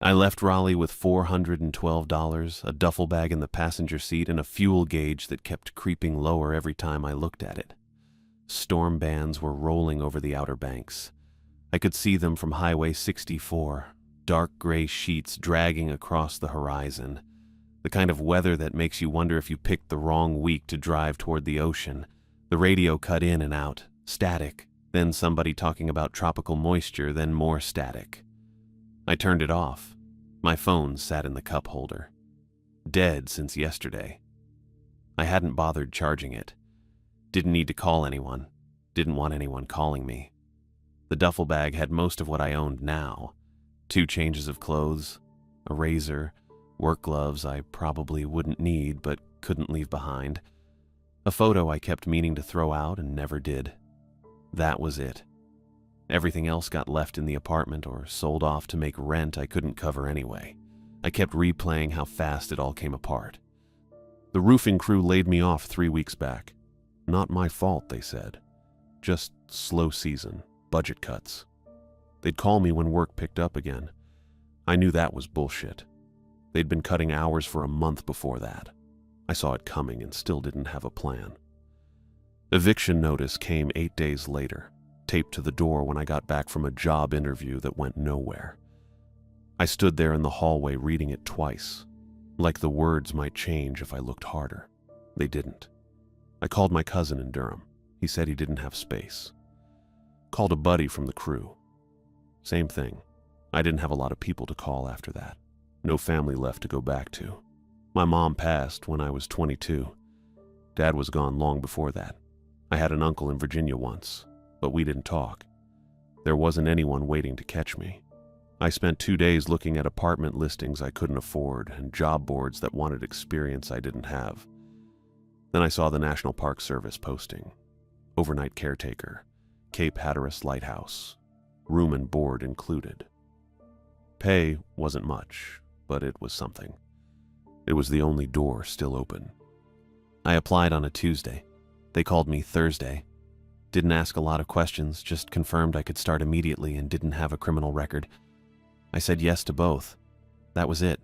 I left Raleigh with $412, a duffel bag in the passenger seat, and a fuel gauge that kept creeping lower every time I looked at it. Storm bands were rolling over the Outer Banks. I could see them from Highway 64, dark gray sheets dragging across the horizon. The kind of weather that makes you wonder if you picked the wrong week to drive toward the ocean. The radio cut in and out, static, then somebody talking about tropical moisture, then more static. I turned it off. My phone sat in the cup holder. Dead since yesterday. I hadn't bothered charging it. Didn't need to call anyone. Didn't want anyone calling me. The duffel bag had most of what I owned now. 2 changes of clothes, a razor, work gloves I probably wouldn't need but couldn't leave behind, a photo I kept meaning to throw out and never did. That was it. Everything else got left in the apartment or sold off to make rent I couldn't cover anyway. I kept replaying how fast it all came apart. The roofing crew laid me off 3 weeks back. Not my fault, they said. Just slow season, budget cuts. They'd call me when work picked up again. I knew that was bullshit. They'd been cutting hours for a month before that. I saw it coming and still didn't have a plan. Eviction notice came 8 days later, taped to the door when I got back from a job interview that went nowhere. I stood there in the hallway reading it twice, like the words might change if I looked harder. They didn't. I called my cousin in Durham. He said he didn't have space. Called a buddy from the crew. Same thing. I didn't have a lot of people to call after that. No family left to go back to. My mom passed when I was 22. Dad was gone long before that. I had an uncle in Virginia once, but we didn't talk. There wasn't anyone waiting to catch me. I spent 2 days looking at apartment listings I couldn't afford and job boards that wanted experience I didn't have. Then I saw the National Park Service posting. Overnight caretaker, Cape Hatteras Lighthouse, room and board included. Pay wasn't much, but it was something. It was the only door still open. I applied on a Tuesday. They called me Thursday. Didn't ask a lot of questions, just confirmed I could start immediately and didn't have a criminal record. I said yes to both. That was it.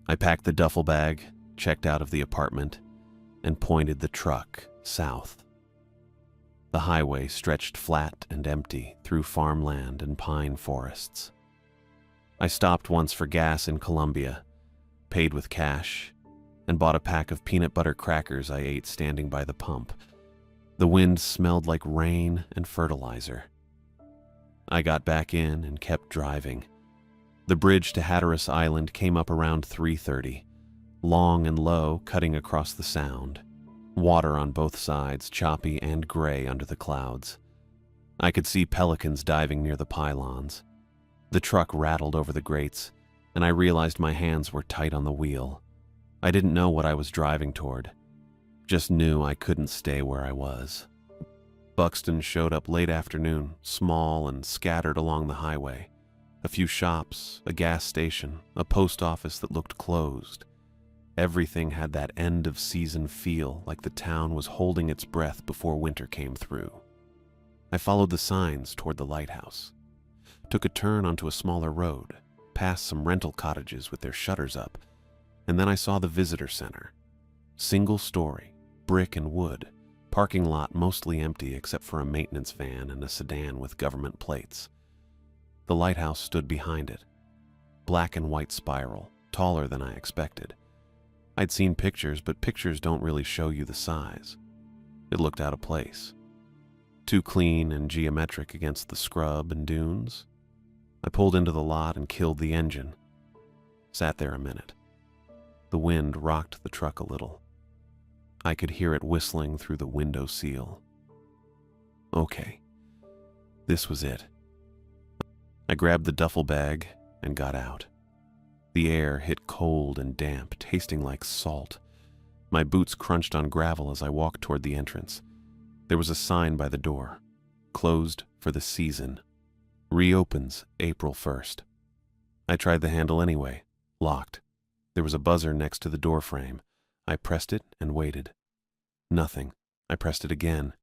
I packed the duffel bag, checked out of the apartment, and pointed the truck south. The highway stretched flat and empty through farmland and pine forests. I stopped once for gas in Columbia, paid with cash, and bought a pack of peanut butter crackers I ate standing by the pump. The wind smelled like rain and fertilizer. I got back in and kept driving. The bridge to Hatteras Island came up around 3:30, long and low, cutting across the sound. Water on both sides, choppy and gray under the clouds. I could see pelicans diving near the pylons. The truck rattled over the grates, and I realized my hands were tight on the wheel. I didn't know what I was driving toward. Just knew I couldn't stay where I was. Buxton showed up late afternoon, small and scattered along the highway. A few shops, a gas station, a post office that looked closed. Everything had that end-of-season feel, like the town was holding its breath before winter came through. I followed the signs toward the lighthouse. Took a turn onto a smaller road, past some rental cottages with their shutters up, and then I saw the visitor center. Single story, brick and wood, parking lot mostly empty except for a maintenance van and a sedan with government plates. The lighthouse stood behind it. Black and white spiral, taller than I expected. I'd seen pictures, but pictures don't really show you the size. It looked out of place. Too clean and geometric against the scrub and dunes. I pulled into the lot and killed the engine. Sat there a minute. The wind rocked the truck a little. I could hear it whistling through the window seal. Okay, this was it. I grabbed the duffel bag and got out. The air hit cold and damp, tasting like salt. My boots crunched on gravel as I walked toward the entrance. There was a sign by the door. Closed for the season. Reopens April 1st. I tried the handle anyway. Locked. There was a buzzer next to the door frame. I pressed it and waited. Nothing. I pressed it again.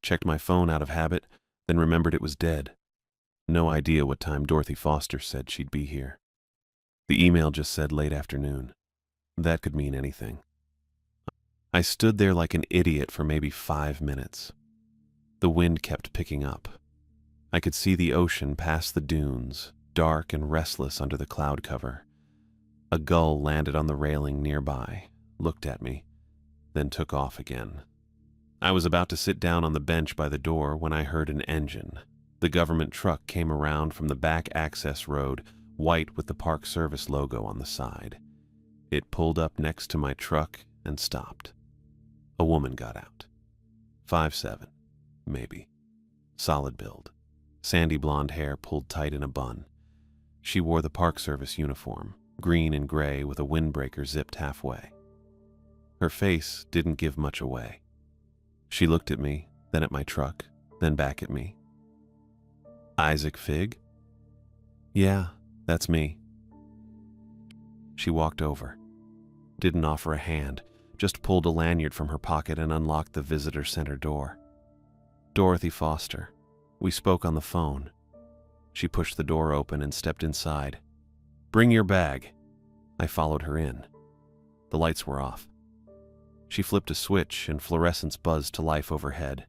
Checked my phone out of habit, then remembered it was dead. No idea what time Dorothy Foster said she'd be here. The email just said late afternoon. That could mean anything. I stood there like an idiot for maybe 5 minutes. The wind kept picking up. I could see the ocean past the dunes, dark and restless under the cloud cover. A gull landed on the railing nearby, looked at me, then took off again. I was about to sit down on the bench by the door when I heard an engine. The government truck came around from the back access road, white with the Park Service logo on the side. It pulled up next to my truck and stopped. A woman got out. 5'7", maybe. Solid build. Sandy blonde hair pulled tight in a bun. She wore the Park Service uniform, green and gray with a windbreaker zipped halfway. Her face didn't give much away. She looked at me, then at my truck, then back at me. Isaac Fig? Yeah, that's me. She walked over. Didn't offer a hand, just pulled a lanyard from her pocket and unlocked the visitor center door. Dorothy Foster. We spoke on the phone. She pushed the door open and stepped inside. Bring your bag. I followed her in. The lights were off. She flipped a switch and fluorescence buzzed to life overhead.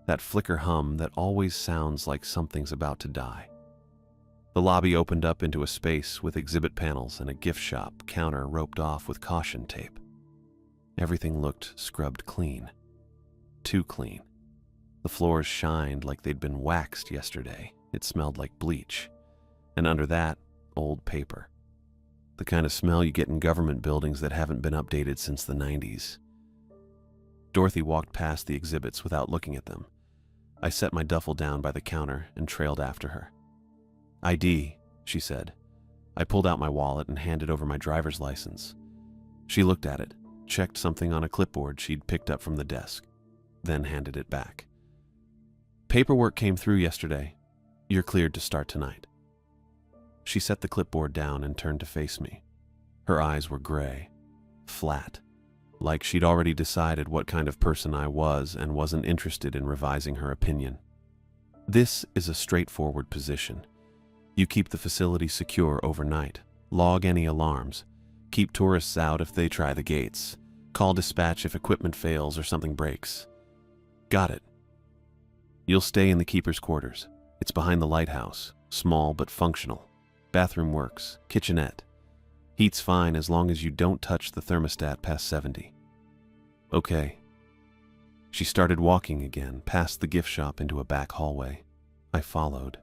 That flicker hum that always sounds like something's about to die. The lobby opened up into a space with exhibit panels and a gift shop counter roped off with caution tape. Everything looked scrubbed clean. Too clean. The floors shined like they'd been waxed yesterday. It smelled like bleach. And under that, old paper. The kind of smell you get in government buildings that haven't been updated since the 90s. Dorothy walked past the exhibits without looking at them. I set my duffel down by the counter and trailed after her. ID, she said. I pulled out my wallet and handed over my driver's license. She looked at it, checked something on a clipboard she'd picked up from the desk, then handed it back. Paperwork came through yesterday. You're cleared to start tonight. She set the clipboard down and turned to face me. Her eyes were gray, flat, like she'd already decided what kind of person I was and wasn't interested in revising her opinion. This is a straightforward position. You keep the facility secure overnight, log any alarms, keep tourists out if they try the gates, call dispatch if equipment fails or something breaks. Got it. You'll stay in the keeper's quarters. It's behind the lighthouse, small but functional. Bathroom works, kitchenette. Heat's fine as long as you don't touch the thermostat past 70. Okay. She started walking again, past the gift shop into a back hallway. I followed.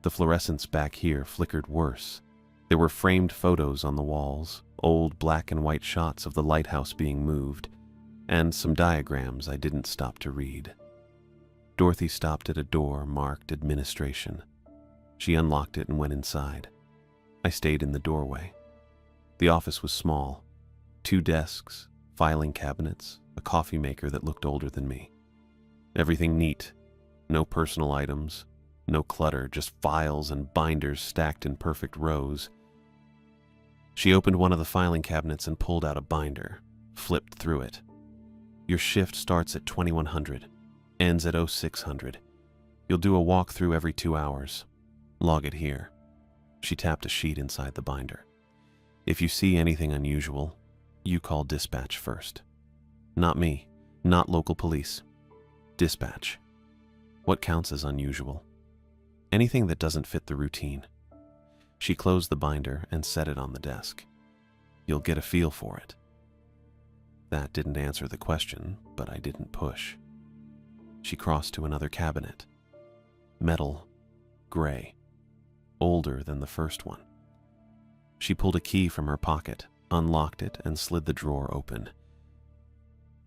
The fluorescence back here flickered worse. There were framed photos on the walls, old black and white shots of the lighthouse being moved, and some diagrams I didn't stop to read. Dorothy stopped at a door marked Administration. She unlocked it and went inside. I stayed in the doorway. The office was small. 2 desks, filing cabinets, a coffee maker that looked older than me. Everything neat. No personal items, no clutter, just files and binders stacked in perfect rows. She opened one of the filing cabinets and pulled out a binder, flipped through it. Your shift starts at 2100, ends at 0600. You'll do a walkthrough every 2 hours. Log it here. She tapped a sheet inside the binder. If you see anything unusual, you call dispatch first. Not me, not local police. Dispatch. What counts as unusual? Anything that doesn't fit the routine. She closed the binder and set it on the desk. You'll get a feel for it. That didn't answer the question, but I didn't push. She crossed to another cabinet. Metal, gray, older than the first one. She pulled a key from her pocket, unlocked it, and slid the drawer open.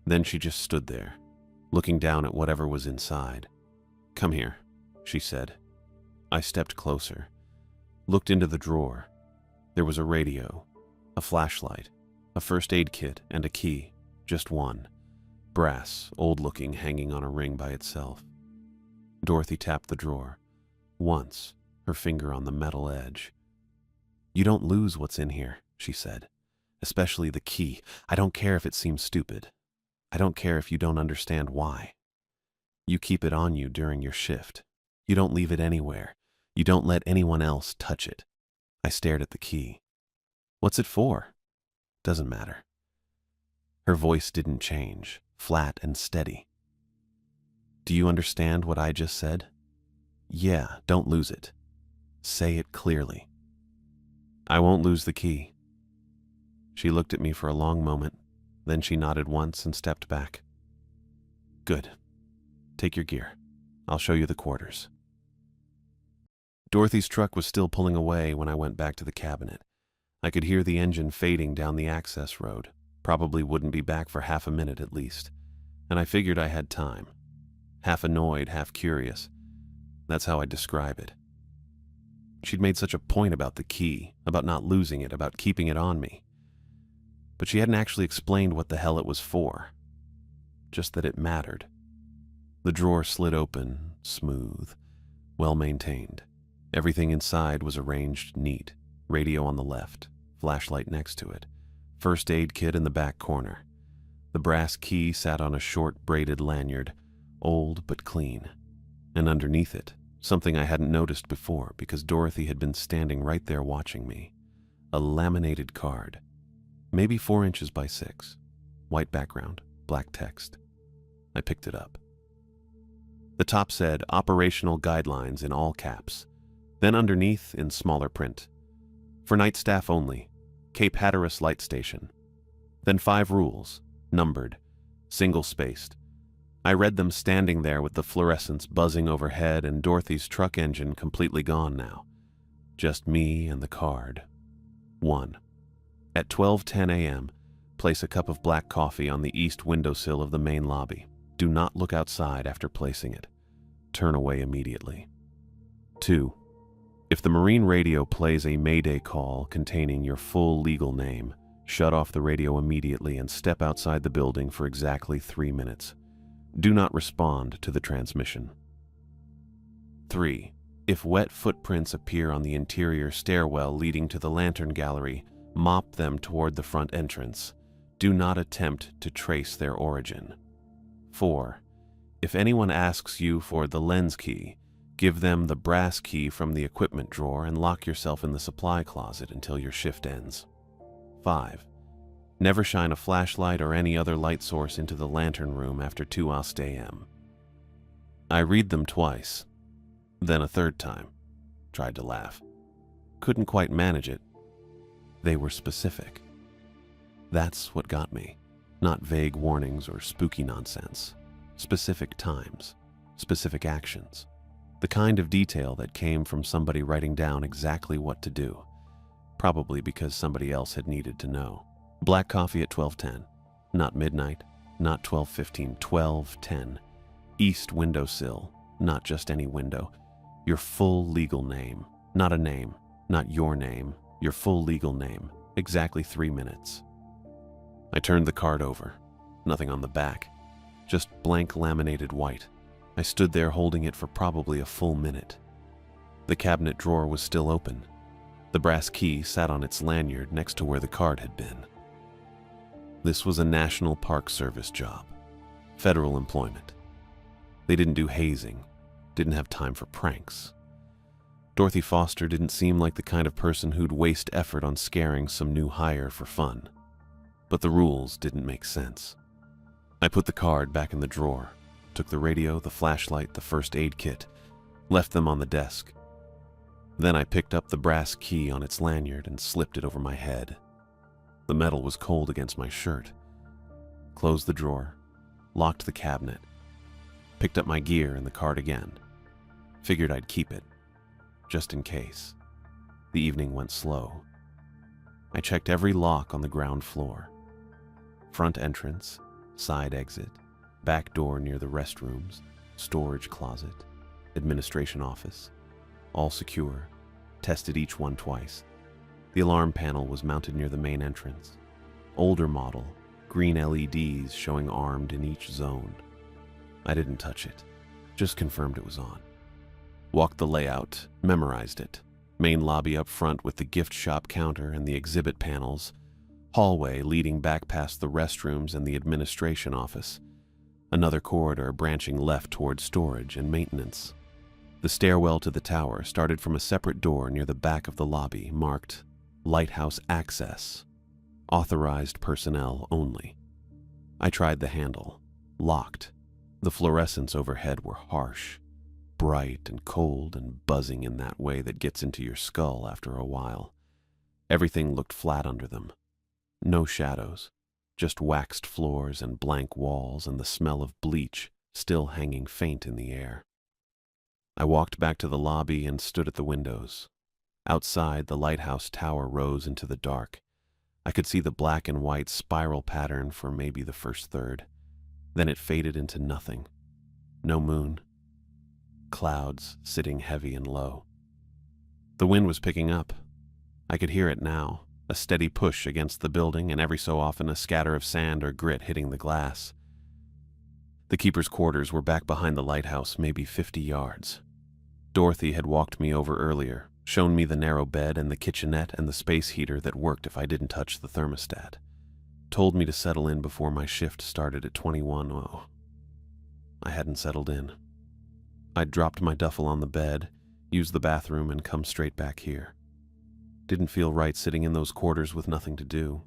Then she just stood there, looking down at whatever was inside. Come here, she said. I stepped closer, looked into the drawer. There was a radio, a flashlight, a first aid kit, and a key, just one. Brass, old-looking, hanging on a ring by itself. Dorothy tapped the drawer. Once, her finger on the metal edge. You don't lose what's in here, she said. Especially the key. I don't care if it seems stupid. I don't care if you don't understand why. You keep it on you during your shift. You don't leave it anywhere. You don't let anyone else touch it. I stared at the key. What's it for? Doesn't matter. Her voice didn't change, flat and steady. Do you understand what I just said? Yeah, don't lose it. Say it clearly. I won't lose the key. She looked at me for a long moment, then she nodded once and stepped back. Good. Take your gear. I'll show you the quarters. Dorothy's truck was still pulling away when I went back to the cabinet. I could hear the engine fading down the access road. Probably wouldn't be back for half a minute at least. And I figured I had time. Half annoyed, half curious. That's how I'd describe it. She'd made such a point about the key, about not losing it, about keeping it on me. But she hadn't actually explained what the hell it was for. Just that it mattered. The drawer slid open, smooth, well-maintained. Everything inside was arranged neat. Radio on the left, flashlight next to it, first aid kit in the back corner. The brass key sat on a short braided lanyard, old but clean. And underneath it, something I hadn't noticed before because Dorothy had been standing right there watching me. A laminated card. Maybe 4 inches by 6. White background, black text. I picked it up. The top said, Operational Guidelines in all caps. Then underneath, in smaller print, for night staff only, Cape Hatteras Light Station. Then 5 rules, numbered, single-spaced. I read them standing there with the fluorescents buzzing overhead and Dorothy's truck engine completely gone now. Just me and the card. 1. At 12:10 a.m., place a cup of black coffee on the east windowsill of the main lobby. Do not look outside after placing it. Turn away immediately. 2. If the Marine radio plays a Mayday call containing your full legal name, shut off the radio immediately and step outside the building for exactly 3 minutes. Do not respond to the transmission. 3. If wet footprints appear on the interior stairwell leading to the lantern gallery, mop them toward the front entrance. Do not attempt to trace their origin. 4. If anyone asks you for the lens key, give them the brass key from the equipment drawer and lock yourself in the supply closet until your shift ends. 5. Never shine a flashlight or any other light source into the lantern room after 2 a.m. I read them twice, then a third time. Tried to laugh. Couldn't quite manage it. They were specific. That's what got me. Not vague warnings or spooky nonsense. Specific times, specific actions. The kind of detail that came from somebody writing down exactly what to do. Probably because somebody else had needed to know. Black coffee at 12:10. Not midnight, not 12:15, 12:10. East windowsill, not just any window. Your full legal name. Not a name, not your name. Your full legal name. Exactly 3 minutes. I turned the card over. Nothing on the back. Just blank laminated white. I stood there holding it for probably a full minute. The cabinet drawer was still open. The brass key sat on its lanyard next to where the card had been. This was a National Park Service job. Federal employment. They didn't do hazing. Didn't have time for pranks. Dorothy Foster didn't seem like the kind of person who'd waste effort on scaring some new hire for fun. But the rules didn't make sense. I put the card back in the drawer, took the radio, the flashlight, the first aid kit, left them on the desk. Then I picked up the brass key on its lanyard and slipped it over my head. The metal was cold against my shirt. Closed the drawer, locked the cabinet, picked up my gear and the card again. Figured I'd keep it, just in case. The evening went slow. I checked every lock on the ground floor. Front entrance, side exit, back door near the restrooms, storage closet, administration office. All secure. Tested each one twice. The alarm panel was mounted near the main entrance. Older model, green LEDs showing armed in each zone. I didn't touch it, just confirmed it was on. Walked the layout, memorized it. Main lobby up front with the gift shop counter and the exhibit panels. Hallway leading back past the restrooms and the administration office. Another corridor branching left toward storage and maintenance. The stairwell to the tower started from a separate door near the back of the lobby, marked Lighthouse access. Authorized personnel only. I tried the handle. Locked. The fluorescents overhead were harsh, bright and cold and buzzing in that way that gets into your skull after a while. Everything looked flat under them. No shadows, just waxed floors and blank walls and the smell of bleach still hanging faint in the air. I walked back to the lobby and stood at the windows. Outside, the lighthouse tower rose into the dark. I could see the black and white spiral pattern for maybe the first third. Then it faded into nothing. No moon. Clouds sitting heavy and low. The wind was picking up. I could hear it now, a steady push against the building and every so often a scatter of sand or grit hitting the glass. The keeper's quarters were back behind the lighthouse, maybe 50 yards. Dorothy had walked me over earlier, shown me the narrow bed and the kitchenette and the space heater that worked if I didn't touch the thermostat. Told me to settle in before my shift started at 21. Oh, I hadn't settled in. I'd dropped my duffel on the bed, used the bathroom, and come straight back here. Didn't feel right sitting in those quarters with nothing to do.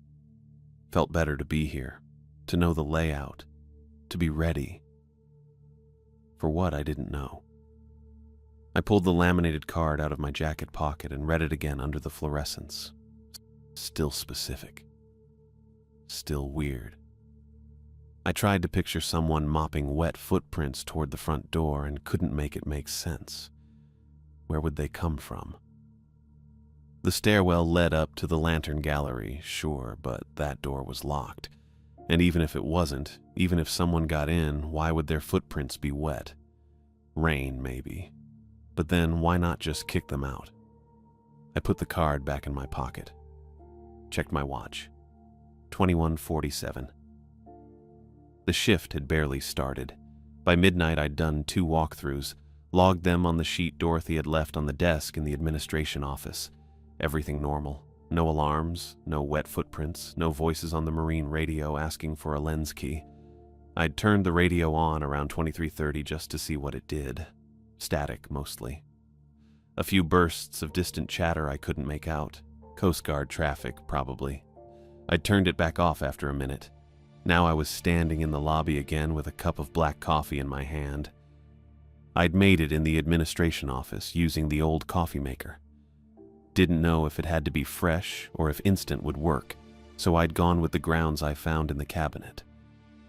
Felt better to be here, to know the layout, to be ready. For what, I didn't know. I pulled the laminated card out of my jacket pocket and read it again under the fluorescence. Still specific. Still weird. I tried to picture someone mopping wet footprints toward the front door and couldn't make it make sense. Where would they come from? The stairwell led up to the lantern gallery, sure, but that door was locked. And even if it wasn't, even if someone got in, why would their footprints be wet? Rain, maybe. But then why not just kick them out? I put the card back in my pocket. Checked my watch. 21:47. The shift had barely started. By midnight, I'd done 2 walkthroughs, logged them on the sheet Dorothy had left on the desk in the administration office. Everything normal. No alarms, no wet footprints, no voices on the marine radio asking for a lens key. I'd turned the radio on around 23:30 just to see what it did. Static, mostly. A few bursts of distant chatter I couldn't make out. Coast Guard traffic, probably. I'd turned it back off after a minute. Now I was standing in the lobby again with a cup of black coffee in my hand. I'd made it in the administration office using the old coffee maker. Didn't know if it had to be fresh or if instant would work, so I'd gone with the grounds I found in the cabinet.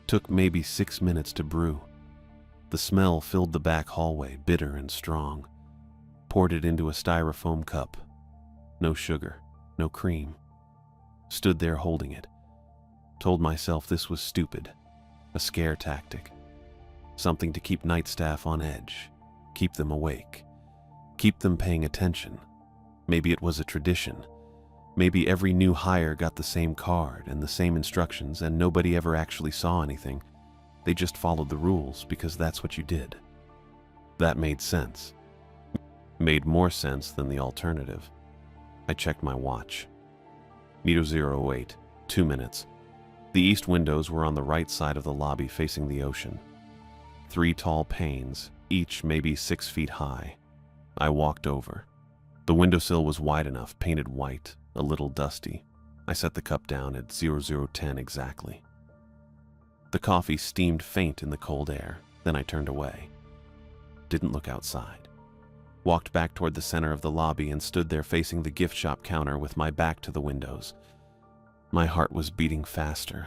Took maybe 6 minutes to brew. The smell filled the back hallway, bitter and strong. Poured it into a styrofoam cup. No sugar, no cream. Stood there holding it. Told myself this was stupid, a scare tactic. Something to keep night staff on edge, keep them awake, keep them paying attention. Maybe it was a tradition. Maybe every new hire got the same card and the same instructions and nobody ever actually saw anything. They just followed the rules because that's what you did. That made sense. Made more sense than the alternative. I checked my watch. 08, 2 minutes. The east windows were on the right side of the lobby facing the ocean. 3 tall panes, each maybe 6 feet high. I walked over. The windowsill was wide enough, painted white, a little dusty. I set the cup down at 0010 exactly. The coffee steamed faint in the cold air, then I turned away. Didn't look outside. Walked back toward the center of the lobby and stood there facing the gift shop counter with my back to the windows. My heart was beating faster.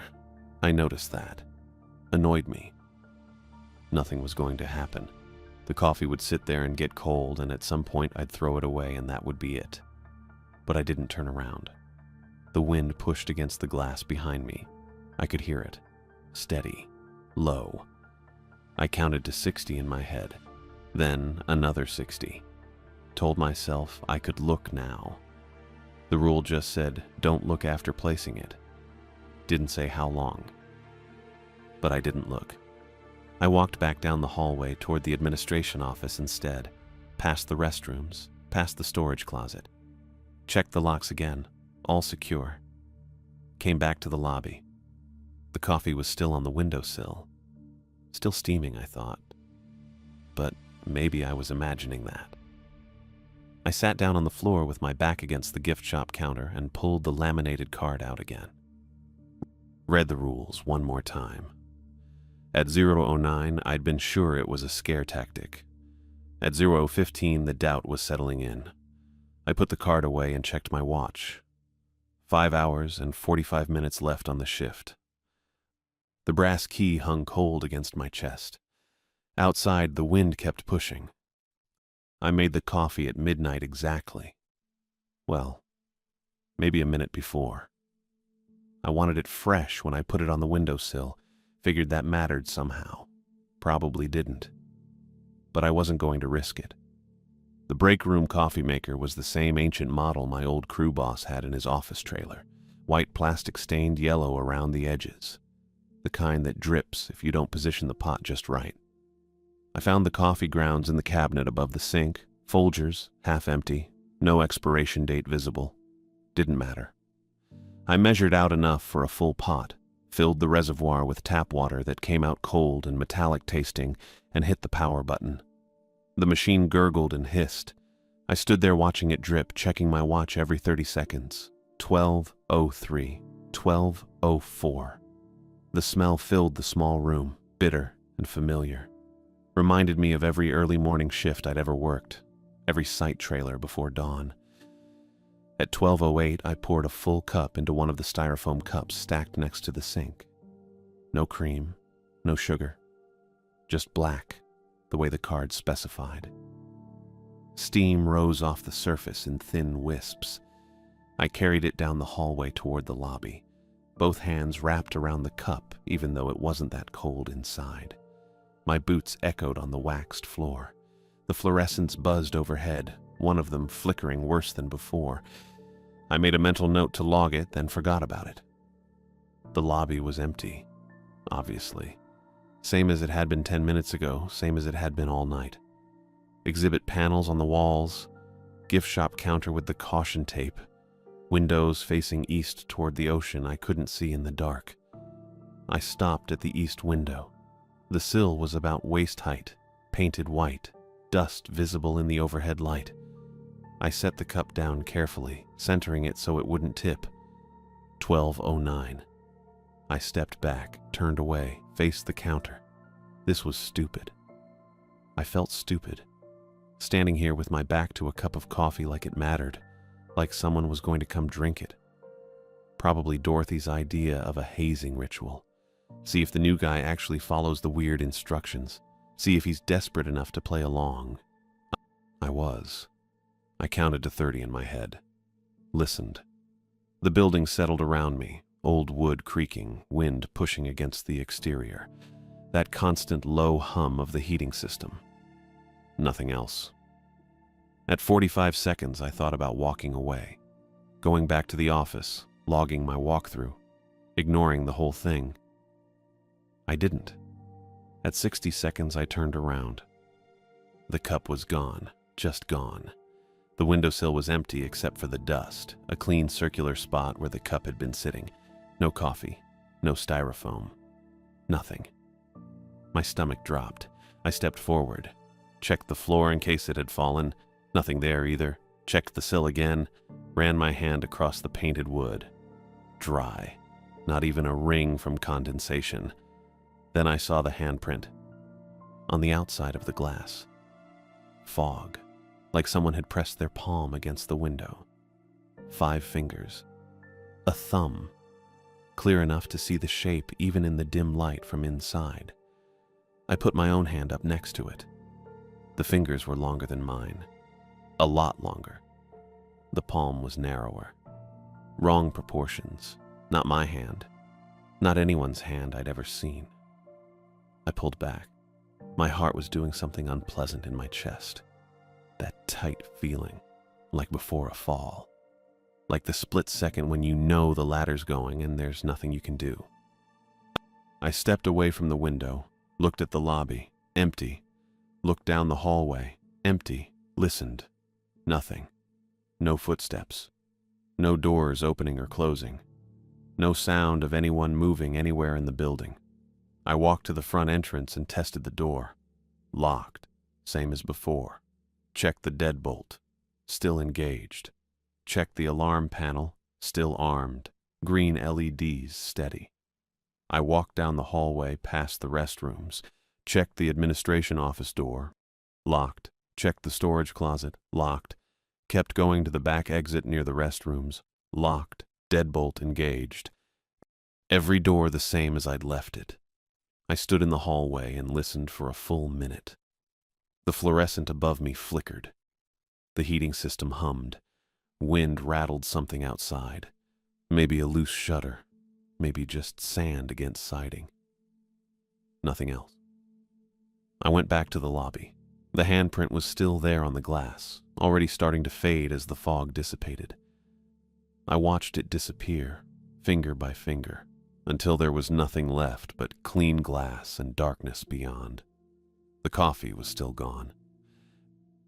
I noticed that. Annoyed me. Nothing was going to happen. The coffee would sit there and get cold, and at some point I'd throw it away and that would be it. But I didn't turn around. The wind pushed against the glass behind me. I could hear it. Steady. Low. I counted to 60 in my head. Then another 60. Told myself I could look now. The rule just said, don't look after placing it. Didn't say how long. But I didn't look. I walked back down the hallway toward the administration office instead, past the restrooms, past the storage closet. Checked the locks again, all secure. Came back to the lobby. The coffee was still on the windowsill. Still steaming, I thought. But maybe I was imagining that. I sat down on the floor with my back against the gift shop counter and pulled the laminated card out again. Read the rules one more time. At 0:09, I'd been sure it was a scare tactic. At 0:15, the doubt was settling in. I put the card away and checked my watch. 5 hours and 45 minutes left on the shift. The brass key hung cold against my chest. Outside, the wind kept pushing. I made the coffee at midnight exactly. Well, maybe a minute before. I wanted it fresh when I put it on the windowsill, figured that mattered somehow. Probably didn't. But I wasn't going to risk it. The break room coffee maker was the same ancient model my old crew boss had in his office trailer, white plastic stained yellow around the edges, the kind that drips if you don't position the pot just right. I found the coffee grounds in the cabinet above the sink, Folgers, half empty, no expiration date visible. Didn't matter. I measured out enough for a full pot, filled the reservoir with tap water that came out cold and metallic tasting, and hit the power button. The machine gurgled and hissed. I stood there watching it drip, checking my watch every 30 seconds. 12:03, 12:04. The smell filled the small room, bitter and familiar. Reminded me of every early morning shift I'd ever worked, every site trailer before dawn. At 12:08, I poured a full cup into one of the styrofoam cups stacked next to the sink. No cream, no sugar, just black, the way the card specified. Steam rose off the surface in thin wisps. I carried it down the hallway toward the lobby, both hands wrapped around the cup even though it wasn't that cold inside. My boots echoed on the waxed floor. The fluorescents buzzed overhead, one of them flickering worse than before. I made a mental note to log it, then forgot about it. The lobby was empty, obviously. Same as it had been 10 minutes ago, same as it had been all night. Exhibit panels on the walls, gift shop counter with the caution tape, windows facing east toward the ocean I couldn't see in the dark. I stopped at the east window. The sill was about waist height, painted white, dust visible in the overhead light. I set the cup down carefully, centering it so it wouldn't tip. 12:09. I stepped back, turned away, faced the counter. This was stupid. I felt stupid, standing here with my back to a cup of coffee like it mattered, like someone was going to come drink it. Probably Dorothy's idea of a hazing ritual. See if the new guy actually follows the weird instructions. See if he's desperate enough to play along. I was. I counted to 30 in my head. Listened. The building settled around me, old wood creaking, wind pushing against the exterior. That constant low hum of the heating system. Nothing else. At 45 seconds, I thought about walking away. Going back to the office, logging my walkthrough, ignoring the whole thing. I didn't. At 60 seconds, I turned around. The cup was gone, just gone. The windowsill was empty except for the dust, a clean circular spot where the cup had been sitting. No coffee, no styrofoam, nothing. My stomach dropped. I stepped forward, checked the floor in case it had fallen. Nothing there either. Checked the sill again, ran my hand across the painted wood. Dry, not even a ring from condensation. Then I saw the handprint on the outside of the glass. Fog, like someone had pressed their palm against the window. 5 fingers. A thumb, clear enough to see the shape even in the dim light from inside. I put my own hand up next to it. The fingers were longer than mine. A lot longer. The palm was narrower. Wrong proportions. Not my hand. Not anyone's hand I'd ever seen. I pulled back. My heart was doing something unpleasant in my chest. That tight feeling, like before a fall. Like the split second when you know the ladder's going and there's nothing you can do. I stepped away from the window, looked at the lobby, empty. Looked down the hallway, empty. Listened. Nothing. No footsteps. No doors opening or closing. No sound of anyone moving anywhere in the building. I walked to the front entrance and tested the door. Locked, same as before. Checked the deadbolt. still engaged. Checked the alarm panel, still armed. Green LEDs steady. I walked down the hallway past the restrooms, checked the administration office door, locked, checked the storage closet, locked, kept going to the back exit near the restrooms, locked, deadbolt engaged. Every door the same as I'd left it. I stood in the hallway and listened for a full minute. The fluorescent above me flickered. The heating system hummed. Wind rattled something outside. Maybe a loose shutter. Maybe just sand against siding. Nothing else. I went back to the lobby. The handprint was still there on the glass, already starting to fade as the fog dissipated. I watched it disappear, finger by finger, until there was nothing left but clean glass and darkness beyond. The coffee was still gone.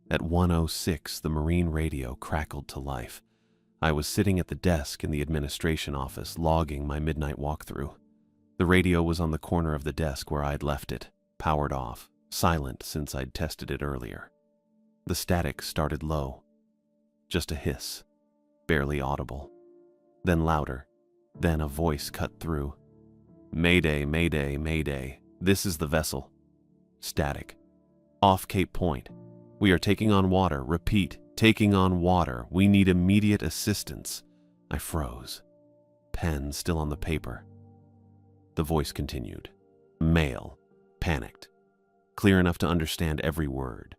At 1:06, the marine radio crackled to life. I was sitting at the desk in the administration office, logging my midnight walkthrough. The radio was on the corner of the desk where I'd left it, powered off, silent since I'd tested it earlier. The static started low. Just a hiss, barely audible. Then louder. Then a voice cut through. "Mayday, mayday, mayday. This is the vessel." Static. "Off Cape Point. We are taking on water. Repeat, taking on water. We need immediate assistance." I froze. Pen still on the paper. The voice continued. Male. Panicked. Clear enough to understand every word.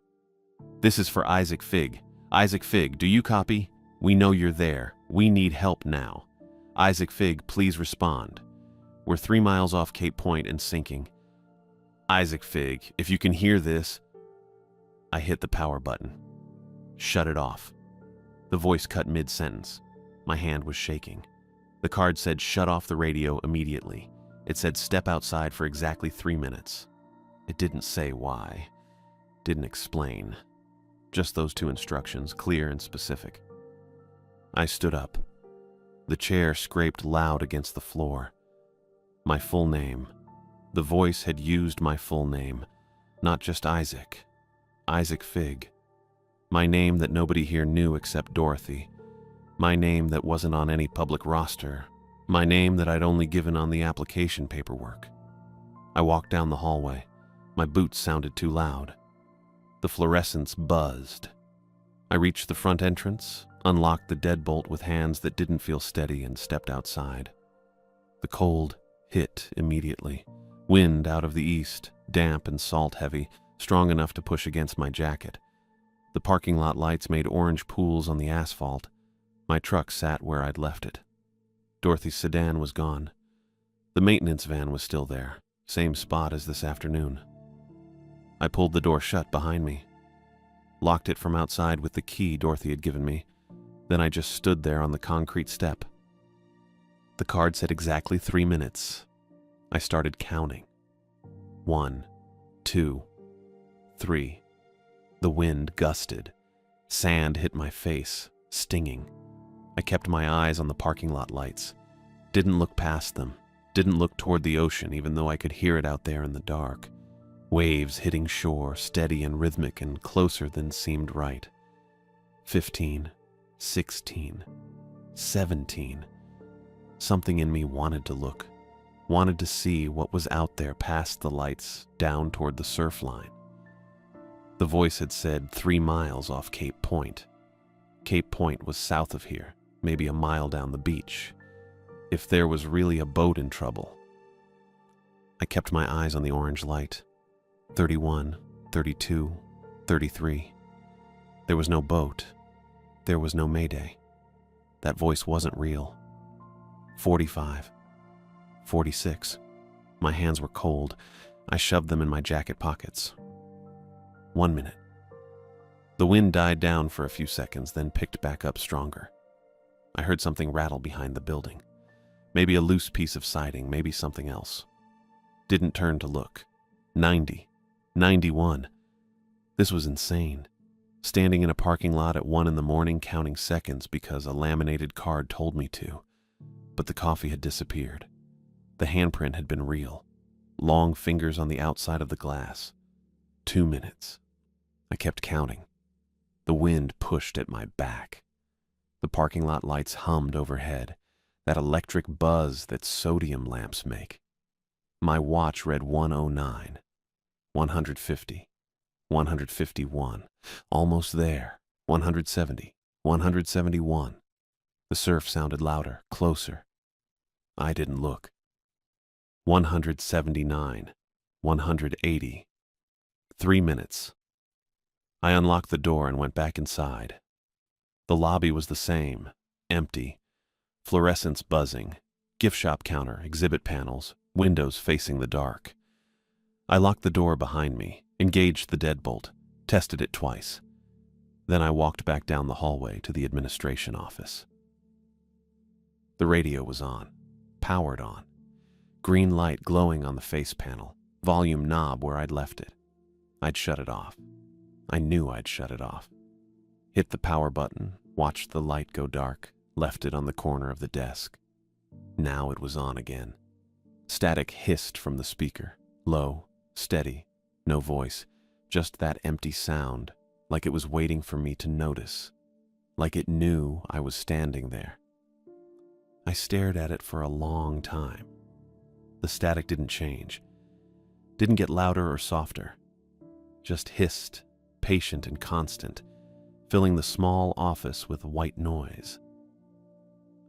"This is for Isaac Fig. Isaac Fig, do you copy? We know you're there. We need help now. Isaac Fig, please respond. We're 3 miles off Cape Point and sinking. Isaac Fig, if you can hear this..." I hit the power button. Shut it off. The voice cut mid-sentence. My hand was shaking. The card said shut off the radio immediately. It said step outside for exactly 3 minutes. It didn't say why. Didn't explain. Just those 2 instructions, clear and specific. I stood up. The chair scraped loud against the floor. My full name. The voice had used my full name. Not just Isaac. Isaac Fig. My name that nobody here knew except Dorothy. My name that wasn't on any public roster. My name that I'd only given on the application paperwork. I walked down the hallway. My boots sounded too loud. The fluorescents buzzed. I reached the front entrance, unlocked the deadbolt with hands that didn't feel steady, and stepped outside. The cold hit immediately. Wind out of the east, damp and salt-heavy, strong enough to push against my jacket. The parking lot lights made orange pools on the asphalt. My truck sat where I'd left it. Dorothy's sedan was gone. The maintenance van was still there, same spot as this afternoon. I pulled the door shut behind me, locked it from outside with the key Dorothy had given me. Then I just stood there on the concrete step. The card said exactly 3 minutes. I started counting. 1, 2, 3. The wind gusted. Sand hit my face, stinging. I kept my eyes on the parking lot lights. Didn't look past them. Didn't look toward the ocean, even though I could hear it out there in the dark. Waves hitting shore, steady and rhythmic and closer than seemed right. 15, 16, 17. Something in me wanted to look, wanted to see what was out there past the lights, down toward the surf line. The voice had said 3 miles off Cape Point. Cape Point was south of here, maybe a mile down the beach. If there was really a boat in trouble. I kept my eyes on the orange light. 31, 32, 33. There was no boat. There was no mayday. That voice wasn't real. 45, 46. My hands were cold. I shoved them in my jacket pockets. 1 minute. The wind died down for a few seconds, then picked back up stronger. I heard something rattle behind the building. Maybe a loose piece of siding, maybe something else. Didn't turn to look. 90. 91. This was insane. Standing in a parking lot at 1 in the morning counting seconds because a laminated card told me to. But the coffee had disappeared. The handprint had been real. Long fingers on the outside of the glass. 2 minutes. I kept counting. The wind pushed at my back. The parking lot lights hummed overhead, that electric buzz that sodium lamps make. My watch read 109, 150, 151, almost there, 170, 171. The surf sounded louder, closer. I didn't look. 179, 180. 3 minutes. I unlocked the door and went back inside. The lobby was the same, empty, fluorescents buzzing, gift shop counter, exhibit panels, windows facing the dark. I locked the door behind me, engaged the deadbolt, tested it twice. Then I walked back down the hallway to the administration office. The radio was on, powered on. Green light glowing on the face panel, volume knob where I'd left it. I'd shut it off. I knew I'd shut it off. Hit the power button, watched the light go dark, left it on the corner of the desk. Now it was on again. Static hissed from the speaker, low, steady, no voice, just that empty sound, like it was waiting for me to notice, like it knew I was standing there. I stared at it for a long time. The static didn't change, didn't get louder or softer, just hissed, patient and constant, filling the small office with white noise.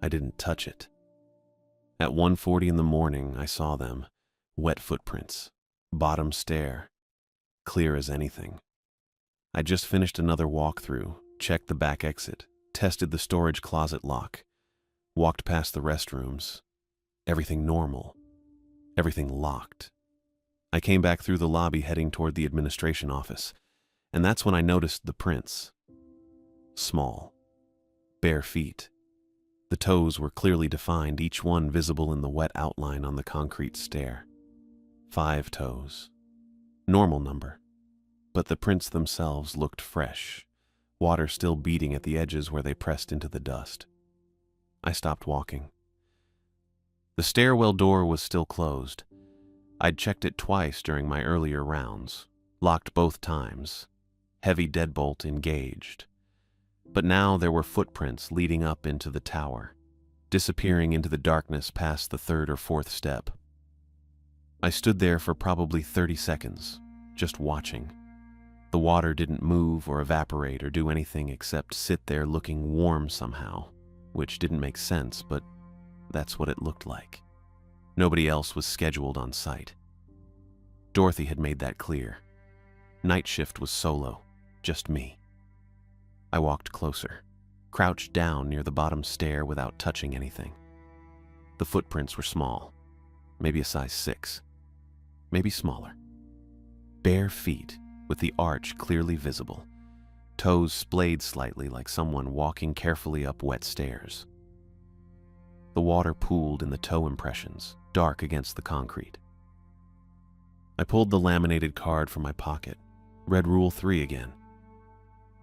I didn't touch it. At 1:40 in the morning, I saw them, wet footprints, bottom stair, clear as anything. I just finished another walkthrough, checked the back exit, tested the storage closet lock, walked past the restrooms. Everything normal, everything locked. I came back through the lobby heading toward the administration office, and that's when I noticed the prints. Small, bare feet. The toes were clearly defined, each one visible in the wet outline on the concrete stair. 5 toes. Normal number. But the prints themselves looked fresh, water still beating at the edges where they pressed into the dust. I stopped walking. The stairwell door was still closed. I'd checked it twice during my earlier rounds, locked both times, heavy deadbolt engaged. But now there were footprints leading up into the tower, disappearing into the darkness past the 3rd or 4th step. I stood there for probably 30 seconds, just watching. The water didn't move or evaporate or do anything except sit there looking warm somehow, which didn't make sense, but that's what it looked like. Nobody else was scheduled on site. Dorothy had made that clear. Night shift was solo, just me. I walked closer, crouched down near the bottom stair without touching anything. The footprints were small, maybe a size 6, maybe smaller. Bare feet with the arch clearly visible, toes splayed slightly like someone walking carefully up wet stairs. The water pooled in the toe impressions, dark against the concrete. I pulled the laminated card from my pocket, read Rule 3 again.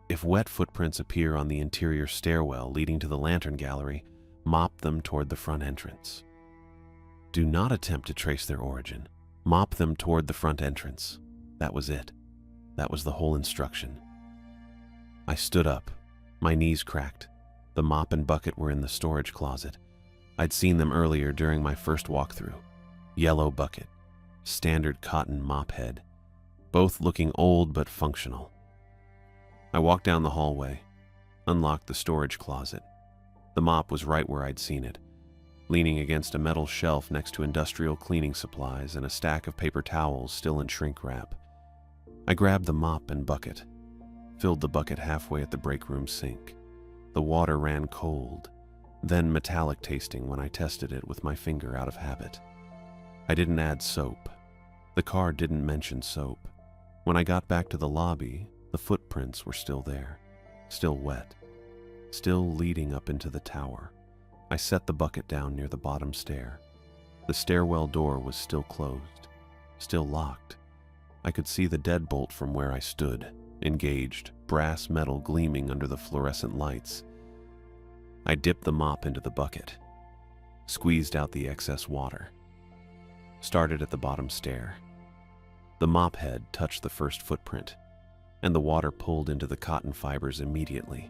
If wet footprints appear on the interior stairwell leading to the lantern gallery, mop them toward the front entrance. Do not attempt to trace their origin. Mop them toward the front entrance. That was it. That was the whole instruction. I stood up, my knees cracked. The mop and bucket were in the storage closet. I'd seen them earlier during my first walkthrough. Yellow bucket, standard cotton mop head, both looking old but functional. I walked down the hallway, unlocked the storage closet. The mop was right where I'd seen it, leaning against a metal shelf next to industrial cleaning supplies and a stack of paper towels still in shrink wrap. I grabbed the mop and bucket, filled the bucket halfway at the break room sink. The water ran cold, then metallic tasting when I tested it with my finger out of habit. I didn't add soap. The card didn't mention soap. When I got back to the lobby, the footprints were still there, still wet, still leading up into the tower. I set the bucket down near the bottom stair. The stairwell door was still closed, still locked. I could see the deadbolt from where I stood, engaged, brass metal gleaming under the fluorescent lights. I dipped the mop into the bucket, squeezed out the excess water, started at the bottom stair. The mop head touched the first footprint. and the water pulled into the cotton fibers immediately.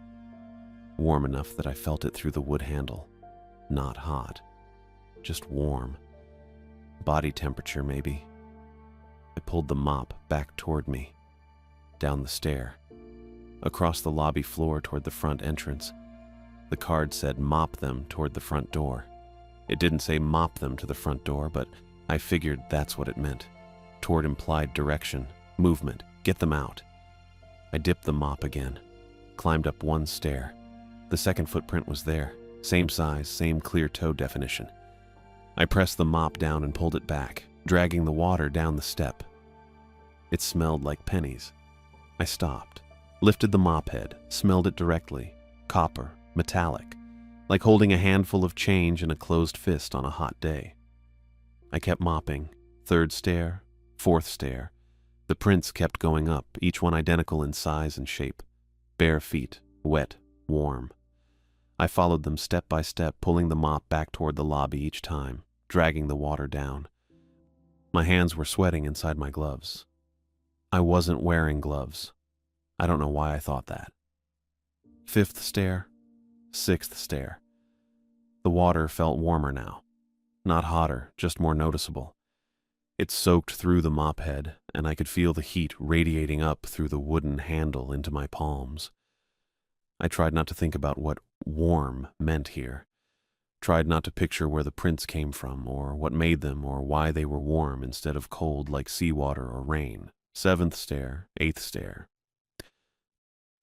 Warm enough that I felt it through the wood handle. Not hot, just warm. Body temperature, maybe. I pulled the mop back toward me, down the stair, across the lobby floor toward the front entrance. The card said mop them toward the front door. It didn't say mop them to the front door, but I figured that's what it meant. Toward implied direction, movement, get them out. I dipped the mop again, climbed up one stair. The second footprint was there, same size, same clear toe definition. I pressed the mop down and pulled it back, dragging the water down the step. It smelled like pennies. I stopped, lifted the mop head, smelled it directly, copper, metallic, like holding a handful of change in a closed fist on a hot day. I kept mopping, third stair, fourth stair. The prints kept going up, each one identical in size and shape. Bare feet, wet, warm. I followed them step by step, pulling the mop back toward the lobby each time, dragging the water down. My hands were sweating inside my gloves. I wasn't wearing gloves. I don't know why I thought that. Fifth stair, sixth stair. The water felt warmer now. Not hotter, just more noticeable. It soaked through the mop head, and I could feel the heat radiating up through the wooden handle into my palms. I tried not to think about what warm meant here. Tried not to picture where the prints came from, or what made them, or why they were warm instead of cold like seawater or rain. Seventh stair, eighth stair.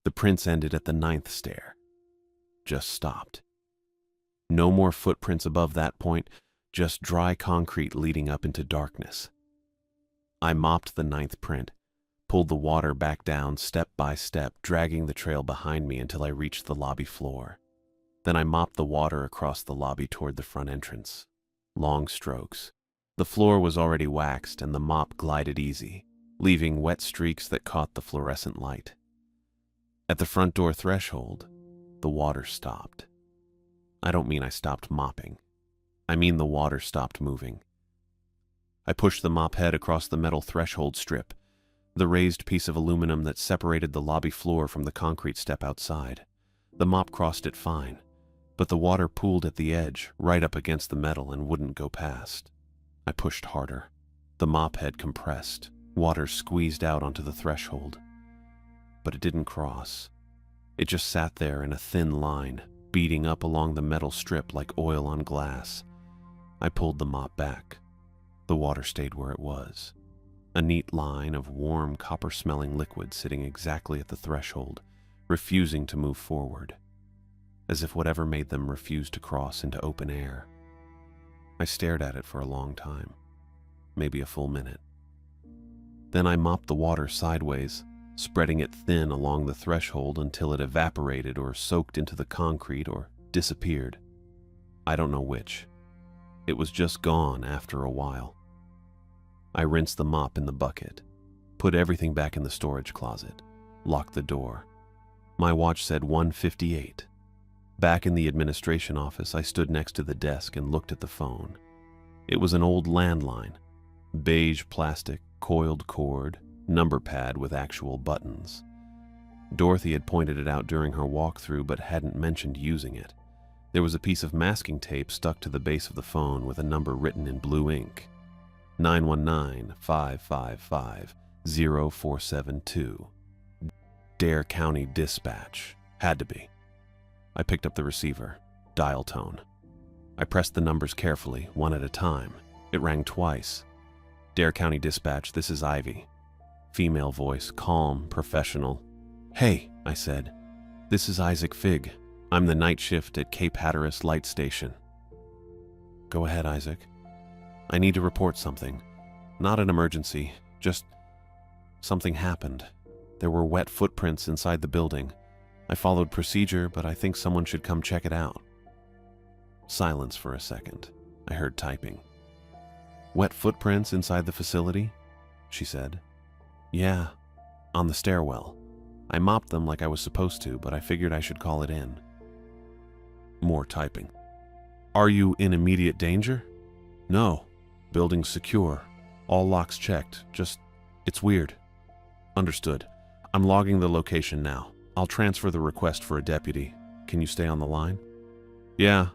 The prints ended at the ninth stair. Just stopped. No more footprints above that point, just dry concrete leading up into darkness. I mopped the ninth print, pulled the water back down step by step, dragging the trail behind me until I reached the lobby floor. Then I mopped the water across the lobby toward the front entrance. Long strokes. The floor was already waxed and the mop glided easy, leaving wet streaks that caught the fluorescent light. At the front door threshold, the water stopped. I don't mean I stopped mopping. I mean the water stopped moving. I pushed the mop head across the metal threshold strip, the raised piece of aluminum that separated the lobby floor from the concrete step outside. The mop crossed it fine, but the water pooled at the edge, right up against the metal, and wouldn't go past. I pushed harder. The mop head compressed. Water squeezed out onto the threshold. But it didn't cross. It just sat there in a thin line, beating up along the metal strip like oil on glass. I pulled the mop back. The water stayed where it was. A neat line of warm, copper-smelling liquid sitting exactly at the threshold, refusing to move forward, as if whatever made them refuse to cross into open air. I stared at it for a long time, maybe a full minute. Then I mopped the water sideways, spreading it thin along the threshold until it evaporated or soaked into the concrete or disappeared. I don't know which. It was just gone after a while. I rinsed the mop in the bucket, put everything back in the storage closet, locked the door. My watch said 1:58. Back in the administration office, I stood next to the desk and looked at the phone. It was an old landline, beige plastic, coiled cord, number pad with actual buttons. Dorothy had pointed it out during her walkthrough but hadn't mentioned using it. There was a piece of masking tape stuck to the base of the phone with a number written in blue ink. 919-555-0472. Dare County Dispatch. Had to be. I picked up the receiver. Dial tone. I pressed the numbers carefully, one at a time. It rang twice. Dare County Dispatch, this is Ivy. Female voice, calm, professional. Hey, I said. This is Isaac Figg. I'm the night shift at Cape Hatteras Light Station. Go ahead, Isaac. I need to report something. Not an emergency, just something happened. There were wet footprints inside the building. I followed procedure, but I think someone should come check it out. Silence for a second. I heard typing. Wet footprints inside the facility? She said. Yeah, on the stairwell. I mopped them like I was supposed to, but I figured I should call it in. More typing. Are you in immediate danger? No. Building's secure. All locks checked. Just, it's weird. Understood. I'm logging the location now. I'll transfer the request for a deputy. Can you stay on the line? Yeah.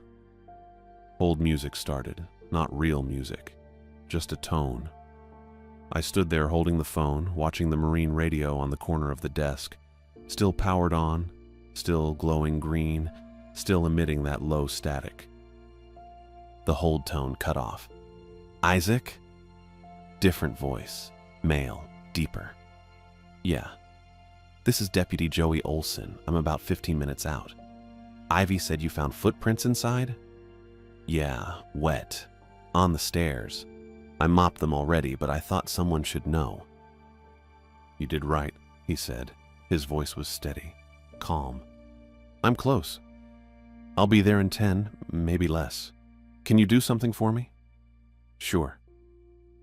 Hold music started. Not real music. Just a tone. I stood there holding the phone, watching the marine radio on the corner of the desk. Still powered on, still glowing green, still emitting that low static. The hold tone cut off. Isaac? Different voice. Male. Deeper. Yeah. This is Deputy Joey Olson. I'm about 15 minutes out. Ivy said you found footprints inside? Yeah, wet. On the stairs. I mopped them already, but I thought someone should know. You did right, he said. His voice was steady, calm. I'm close. I'll be there in 10, maybe less. Can you do something for me? Sure.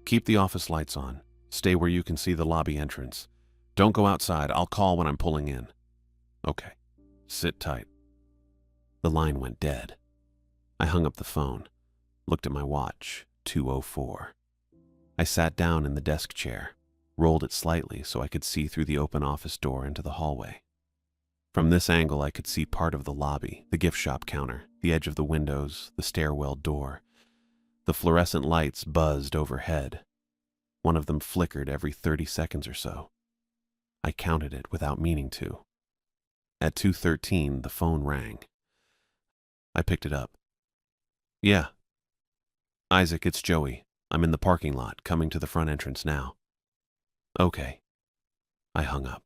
Keep the office lights on. Stay where you can see the lobby entrance. Don't go outside. I'll call when I'm pulling in. Okay. Sit tight. The line went dead. I hung up the phone, looked at my watch, 2:04. I sat down in the desk chair, rolled it slightly so I could see through the open office door into the hallway. From this angle, I could see part of the lobby, the gift shop counter, the edge of the windows, the stairwell door. The fluorescent lights buzzed overhead. One of them flickered every 30 seconds or so. I counted it without meaning to. At 2:13, the phone rang. I picked it up. Yeah. Isaac, it's Joey. I'm in the parking lot, coming to the front entrance now. Okay. I hung up.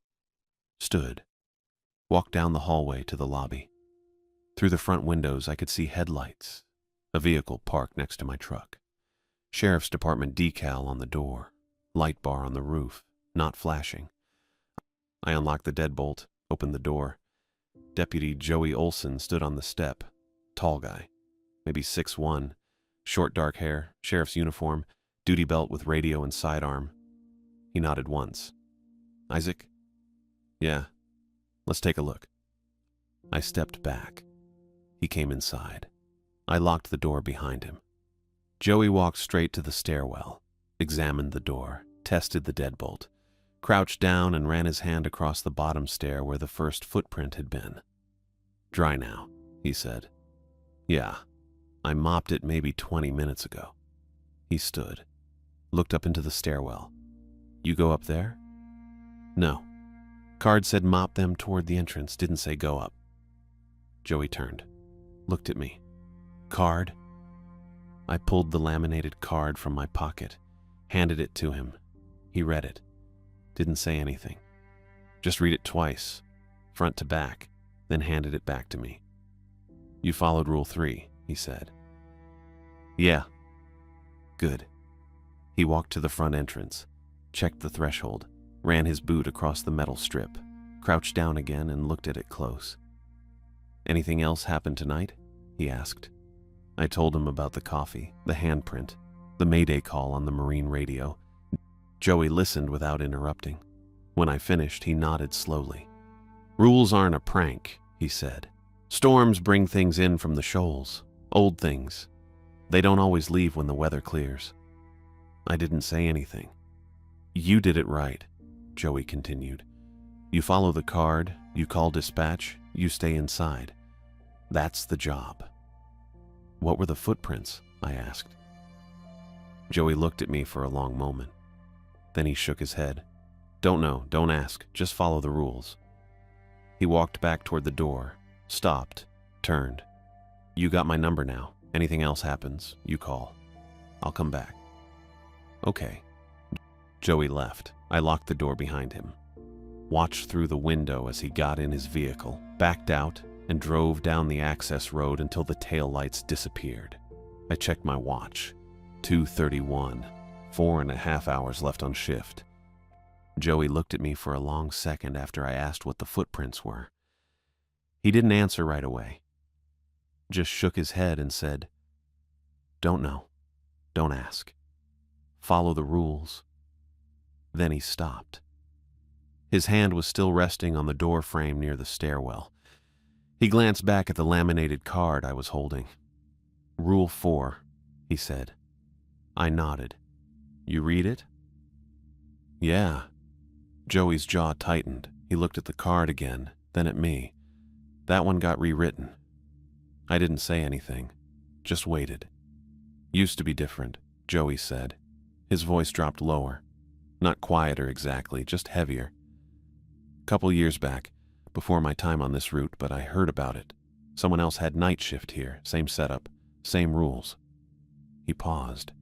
Stood. Walked down the hallway to the lobby. Through the front windows, I could see headlights. A vehicle parked next to my truck. Sheriff's Department decal on the door. Light bar on the roof, not flashing. I unlocked the deadbolt, opened the door. Deputy Joey Olson stood on the step. Tall guy. Maybe 6'1". Short dark hair, sheriff's uniform, duty belt with radio and sidearm. He nodded once. Isaac? Yeah. Let's take a look. I stepped back. He came inside. I locked the door behind him. Joey walked straight to the stairwell, examined the door, tested the deadbolt, crouched down and ran his hand across the bottom stair where the first footprint had been. Dry now, he said. Yeah. I mopped it maybe 20 minutes ago. He stood, looked up into the stairwell. You go up there? No. Card said mop them toward the entrance, didn't say go up. Joey turned, looked at me. Card? I pulled the laminated card from my pocket, handed it to him. He read it. Didn't say anything. Just read it twice, front to back, then handed it back to me. You followed Rule 3, he said. Yeah. Good. He walked to the front entrance, checked the threshold, ran his boot across the metal strip, crouched down again and looked at it close. Anything else happened tonight? He asked. I told him about the coffee, the handprint, the Mayday call on the marine radio. Joey listened without interrupting. When I finished, he nodded slowly. Rules aren't a prank, he said. Storms bring things in from the shoals, old things. They don't always leave when the weather clears. I didn't say anything. You did it right, Joey continued. You follow the card, you call dispatch, you stay inside. That's the job. What were the footprints? I asked. Joey looked at me for a long moment. Then he shook his head. Don't know, don't ask, just follow the rules. He walked back toward the door, stopped, turned. You got my number now. Anything else happens, you call. I'll come back. Okay. Joey left. I locked the door behind him. Watched through the window as he got in his vehicle, backed out, and drove down the access road until the taillights disappeared. I checked my watch. 2:31. 4.5 hours left on shift. Joey looked at me for a long second after I asked what the footprints were. He didn't answer right away. Just shook his head and said, Don't know. Don't ask. Follow the rules. Then he stopped. His hand was still resting on the door frame near the stairwell. He glanced back at the laminated card I was holding. Rule 4, he said. I nodded. You read it? Yeah. Joey's jaw tightened. He looked at the card again, then at me. That one got rewritten. I didn't say anything, just waited. Used to be different, Joey said. His voice dropped lower. Not quieter exactly, just heavier. Couple years back, before my time on this route, but I heard about it. Someone else had night shift here, same setup, same rules. He paused.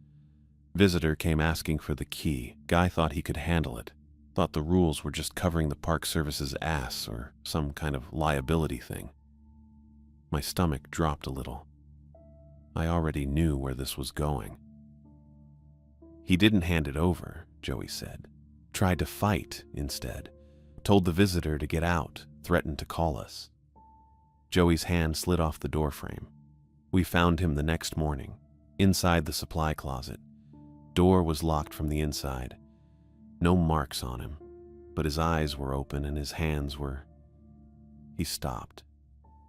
Visitor came asking for the key. Guy thought he could handle it. Thought the rules were just covering the Park Service's ass or some kind of liability thing. My stomach dropped a little. I already knew where this was going. He didn't hand it over, Joey said. Tried to fight instead. Told the visitor to get out, threatened to call us. Joey's hand slid off the doorframe. We found him the next morning, inside the supply closet. Door was locked from the inside. No marks on him, but his eyes were open and his hands were... He stopped.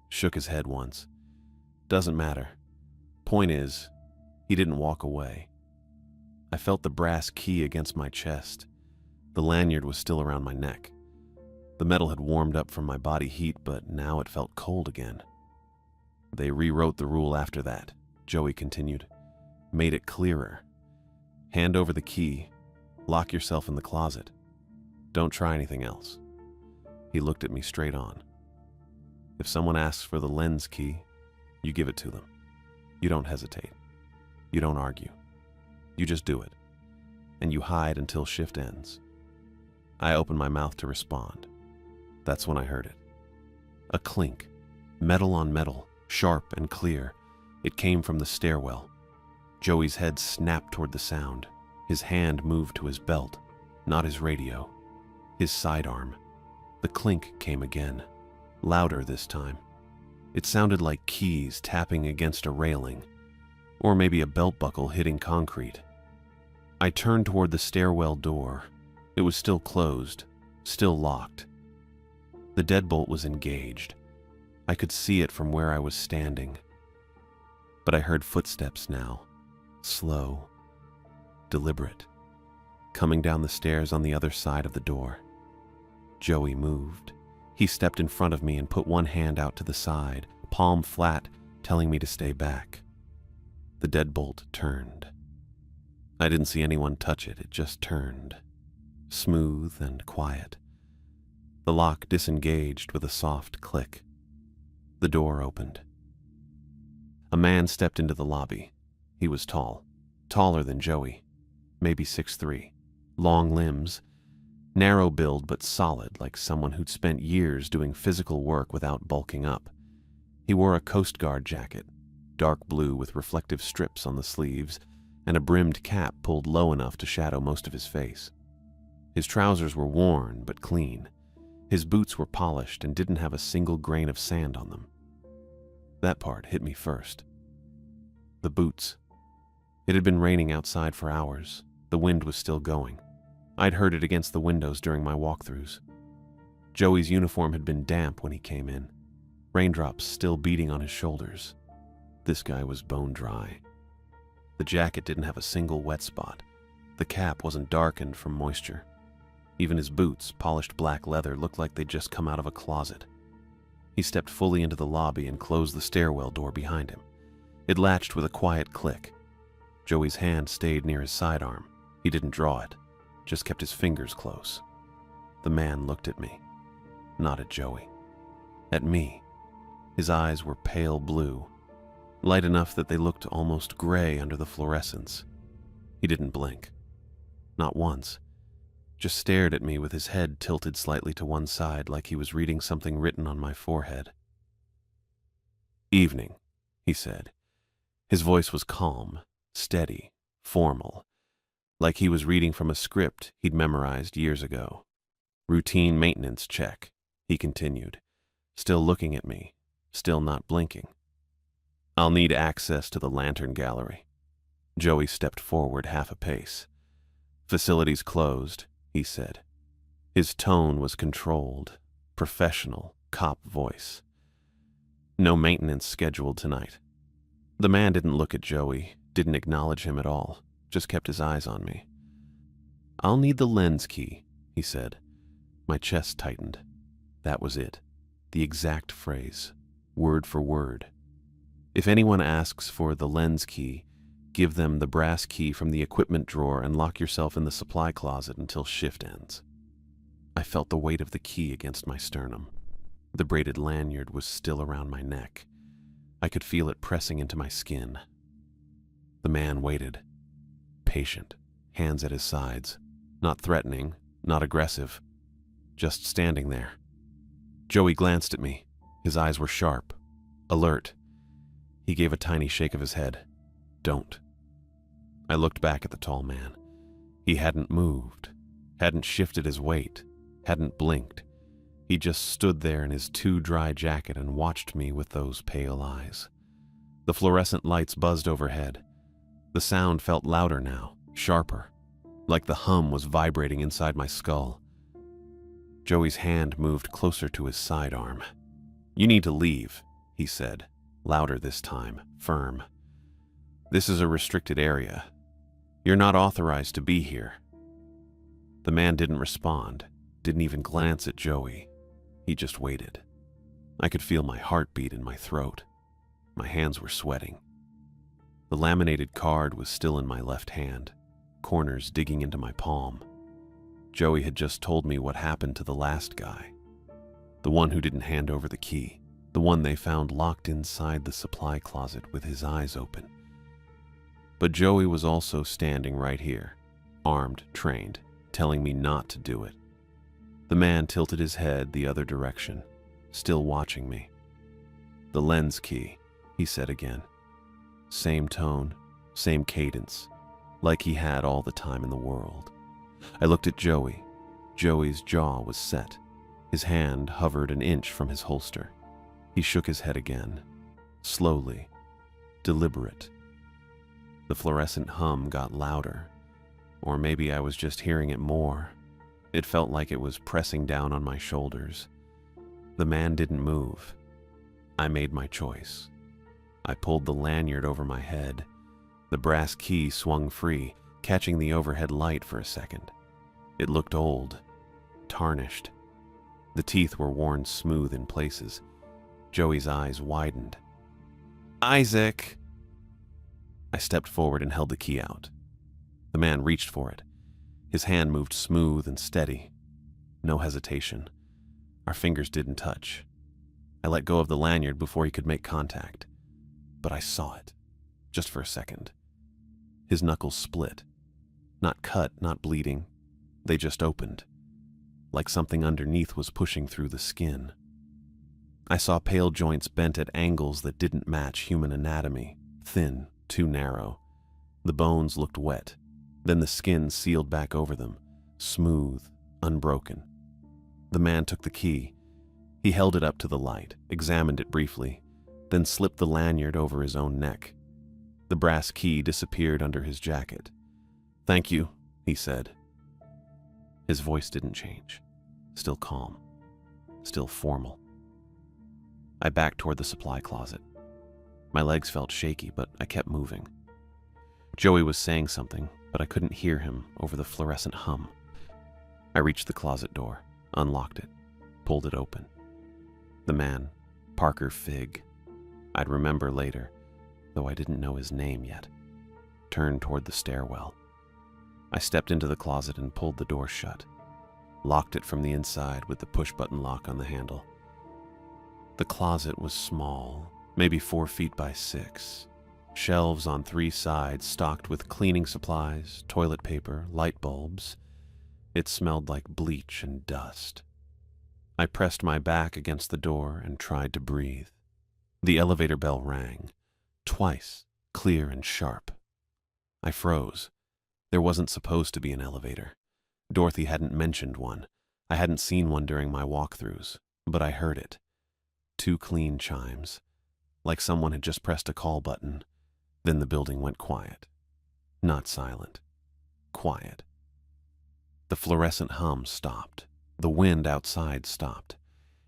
Shook his head once. Doesn't matter. Point is, he didn't walk away. I felt the brass key against my chest. The lanyard was still around my neck. The metal had warmed up from my body heat, but now it felt cold again. They rewrote the rule after that, Joey continued. Made it clearer. Hand over the key. Lock yourself in the closet. Don't try anything else. He looked at me straight on. If someone asks for the lens key, you give it to them. You don't hesitate. You don't argue. You just do it. And you hide until shift ends. I opened my mouth to respond. That's when I heard it. A clink. Metal on metal, sharp and clear. It came from the stairwell. Joey's head snapped toward the sound. His hand moved to his belt, not his radio. His sidearm. The clink came again. Louder this time. It sounded like keys tapping against a railing, or maybe a belt buckle hitting concrete. I turned toward the stairwell door. It was still closed, still locked. The deadbolt was engaged. I could see it from where I was standing. But I heard footsteps now, slow, deliberate, coming down the stairs on the other side of the door. Joey moved. He stepped in front of me and put one hand out to the side, palm flat, telling me to stay back. The deadbolt turned. I didn't see anyone touch it, it just turned. Smooth and quiet. The lock disengaged with a soft click. The door opened. A man stepped into the lobby. He was tall, taller than Joey, maybe 6'3", long limbs, narrow build but solid, like someone who'd spent years doing physical work without bulking up. He wore a Coast Guard jacket, dark blue with reflective strips on the sleeves, and a brimmed cap pulled low enough to shadow most of his face. His trousers were worn but clean. His boots were polished and didn't have a single grain of sand on them. That part hit me first. The boots. It had been raining outside for hours. The wind was still going. I'd heard it against the windows during my walkthroughs. Joey's uniform had been damp when he came in, raindrops still beating on his shoulders. This guy was bone dry. The jacket didn't have a single wet spot. The cap wasn't darkened from moisture. Even his boots, polished black leather, looked like they'd just come out of a closet. He stepped fully into the lobby and closed the stairwell door behind him. It latched with a quiet click. Joey's hand stayed near his sidearm. He didn't draw it, just kept his fingers close. The man looked at me, not at Joey. At me. His eyes were pale blue, light enough that they looked almost gray under the fluorescence. He didn't blink. Not once. Just stared at me with his head tilted slightly to one side like he was reading something written on my forehead. "Evening," he said. His voice was calm, steady, formal, like he was reading from a script he'd memorized years ago. "Routine maintenance check," he continued, still looking at me, still not blinking. "I'll need access to the lantern gallery." Joey stepped forward half a pace. "Facilities closed," he said. His tone was controlled, professional, cop voice. "No maintenance scheduled tonight." The man didn't look at Joey, didn't acknowledge him at all, just kept his eyes on me. "I'll need the lens key," he said. My chest tightened. That was it. The exact phrase, word for word. If anyone asks for the lens key, give them the brass key from the equipment drawer and lock yourself in the supply closet until shift ends. I felt the weight of the key against my sternum. The braided lanyard was still around my neck. I could feel it pressing into my skin. The man waited, patient, hands at his sides, not threatening, not aggressive, just standing there. Joey glanced at me. His eyes were sharp, alert. He gave a tiny shake of his head. Don't. I looked back at the tall man. He hadn't moved, hadn't shifted his weight, hadn't blinked. He just stood there in his too-dry jacket and watched me with those pale eyes. The fluorescent lights buzzed overhead. The sound felt louder now, sharper, like the hum was vibrating inside my skull. Joey's hand moved closer to his sidearm. "You need to leave," he said, louder this time, firm. "This is a restricted area. You're not authorized to be here." The man didn't respond, didn't even glance at Joey. He just waited. I could feel my heartbeat in my throat. My hands were sweating. The laminated card was still in my left hand, corners digging into my palm. Joey had just told me what happened to the last guy, the one who didn't hand over the key, the one they found locked inside the supply closet with his eyes open. But Joey was also standing right here, armed, trained, telling me not to do it. The man tilted his head the other direction, still watching me. "The lens key," he said again. Same tone, same cadence, like he had all the time in the world. I looked at Joey. Joey's jaw was set. His hand hovered an inch from his holster. He shook his head again, slowly, deliberate. The fluorescent hum got louder, or maybe I was just hearing it more. It felt like it was pressing down on my shoulders. The man didn't move. I made my choice. I pulled the lanyard over my head. The brass key swung free, catching the overhead light for a second. It looked old, tarnished. The teeth were worn smooth in places. Joey's eyes widened. "Isaac!" I stepped forward and held the key out. The man reached for it. His hand moved smooth and steady. No hesitation. Our fingers didn't touch. I let go of the lanyard before he could make contact. But I saw it, just for a second. His knuckles split. Not cut, not bleeding. They just opened, like something underneath was pushing through the skin. I saw pale joints bent at angles that didn't match human anatomy, thin, too narrow. The bones looked wet. Then the skin sealed back over them, smooth, unbroken. The man took the key. He held it up to the light, examined it briefly, then slipped the lanyard over his own neck. The brass key disappeared under his jacket. "Thank you," he said. His voice didn't change. Still calm. Still formal. I backed toward the supply closet. My legs felt shaky, but I kept moving. Joey was saying something, but I couldn't hear him over the fluorescent hum. I reached the closet door, unlocked it, pulled it open. The man, Parker Figg, I'd remember later, though I didn't know his name yet, turned toward the stairwell. I stepped into the closet and pulled the door shut, locked it from the inside with the push-button lock on the handle. The closet was small, maybe 4 feet by 6. Shelves on 3 sides stocked with cleaning supplies, toilet paper, light bulbs. It smelled like bleach and dust. I pressed my back against the door and tried to breathe. The elevator bell rang, twice, clear and sharp. I froze. There wasn't supposed to be an elevator. Dorothy hadn't mentioned one. I hadn't seen one during my walkthroughs, but I heard it. 2 clean chimes, like someone had just pressed a call button. Then the building went quiet. Not silent. Quiet. The fluorescent hum stopped. The wind outside stopped.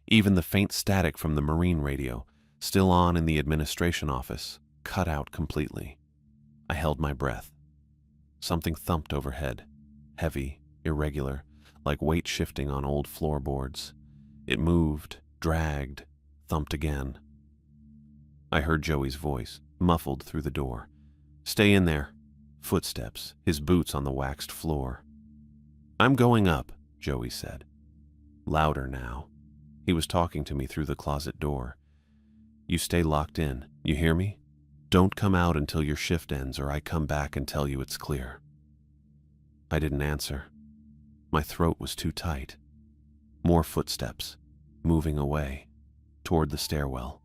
Even the faint static from the marine radio, still on in the administration office, cut out completely. I held my breath. Something thumped overhead, heavy, irregular, like weight shifting on old floorboards. It moved, dragged, thumped again. I heard Joey's voice, muffled through the door. "Stay in there." Footsteps, his boots on the waxed floor. "I'm going up," Joey said. Louder now. He was talking to me through the closet door. "You stay locked in, you hear me? Don't come out until your shift ends or I come back and tell you it's clear." I didn't answer. My throat was too tight. More footsteps, moving away, toward the stairwell.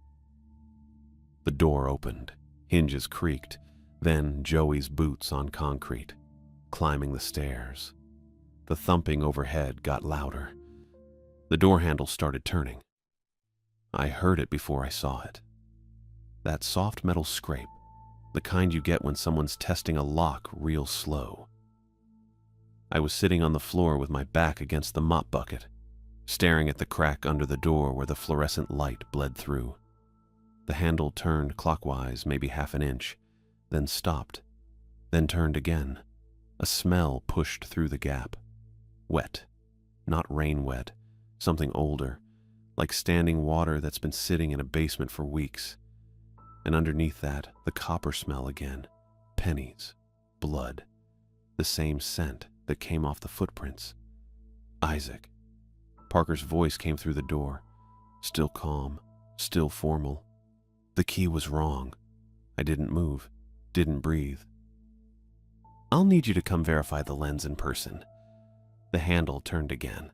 The door opened, hinges creaked, then Joey's boots on concrete, climbing the stairs. The thumping overhead got louder. The door handle started turning. I heard it before I saw it. That soft metal scrape, the kind you get when someone's testing a lock real slow. I was sitting on the floor with my back against the mop bucket, staring at the crack under the door where the fluorescent light bled through. The handle turned clockwise, maybe half an inch, then stopped, then turned again. A smell pushed through the gap. Wet, not rain wet, something older, like standing water that's been sitting in a basement for weeks. And underneath that, the copper smell again. Pennies, blood, the same scent that came off the footprints. Isaac. Parker's voice came through the door, still calm, still formal. The key was wrong. I didn't move, didn't breathe. "I'll need you to come verify the lens in person." The handle turned again.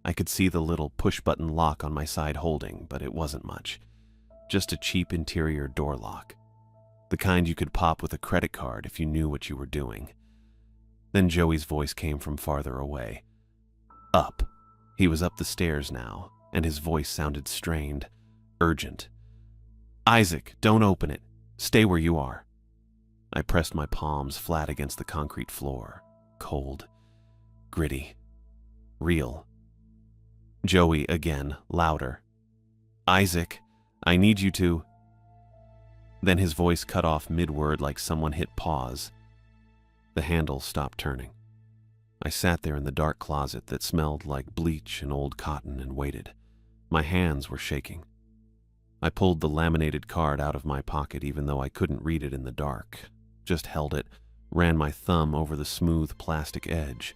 I could see the little push-button lock on my side holding, but it wasn't much. Just a cheap interior door lock. The kind you could pop with a credit card if you knew what you were doing. Then Joey's voice came from farther away. Up. He was up the stairs now, and his voice sounded strained, urgent. "Isaac, don't open it. Stay where you are." I pressed my palms flat against the concrete floor. Cold. Gritty. Real. Joey again, louder. "Isaac, I need you to..." Then his voice cut off mid-word like someone hit pause. The handle stopped turning. I sat there in the dark closet that smelled like bleach and old cotton and waited. My hands were shaking. I pulled the laminated card out of my pocket even though I couldn't read it in the dark. Just held it, ran my thumb over the smooth plastic edge.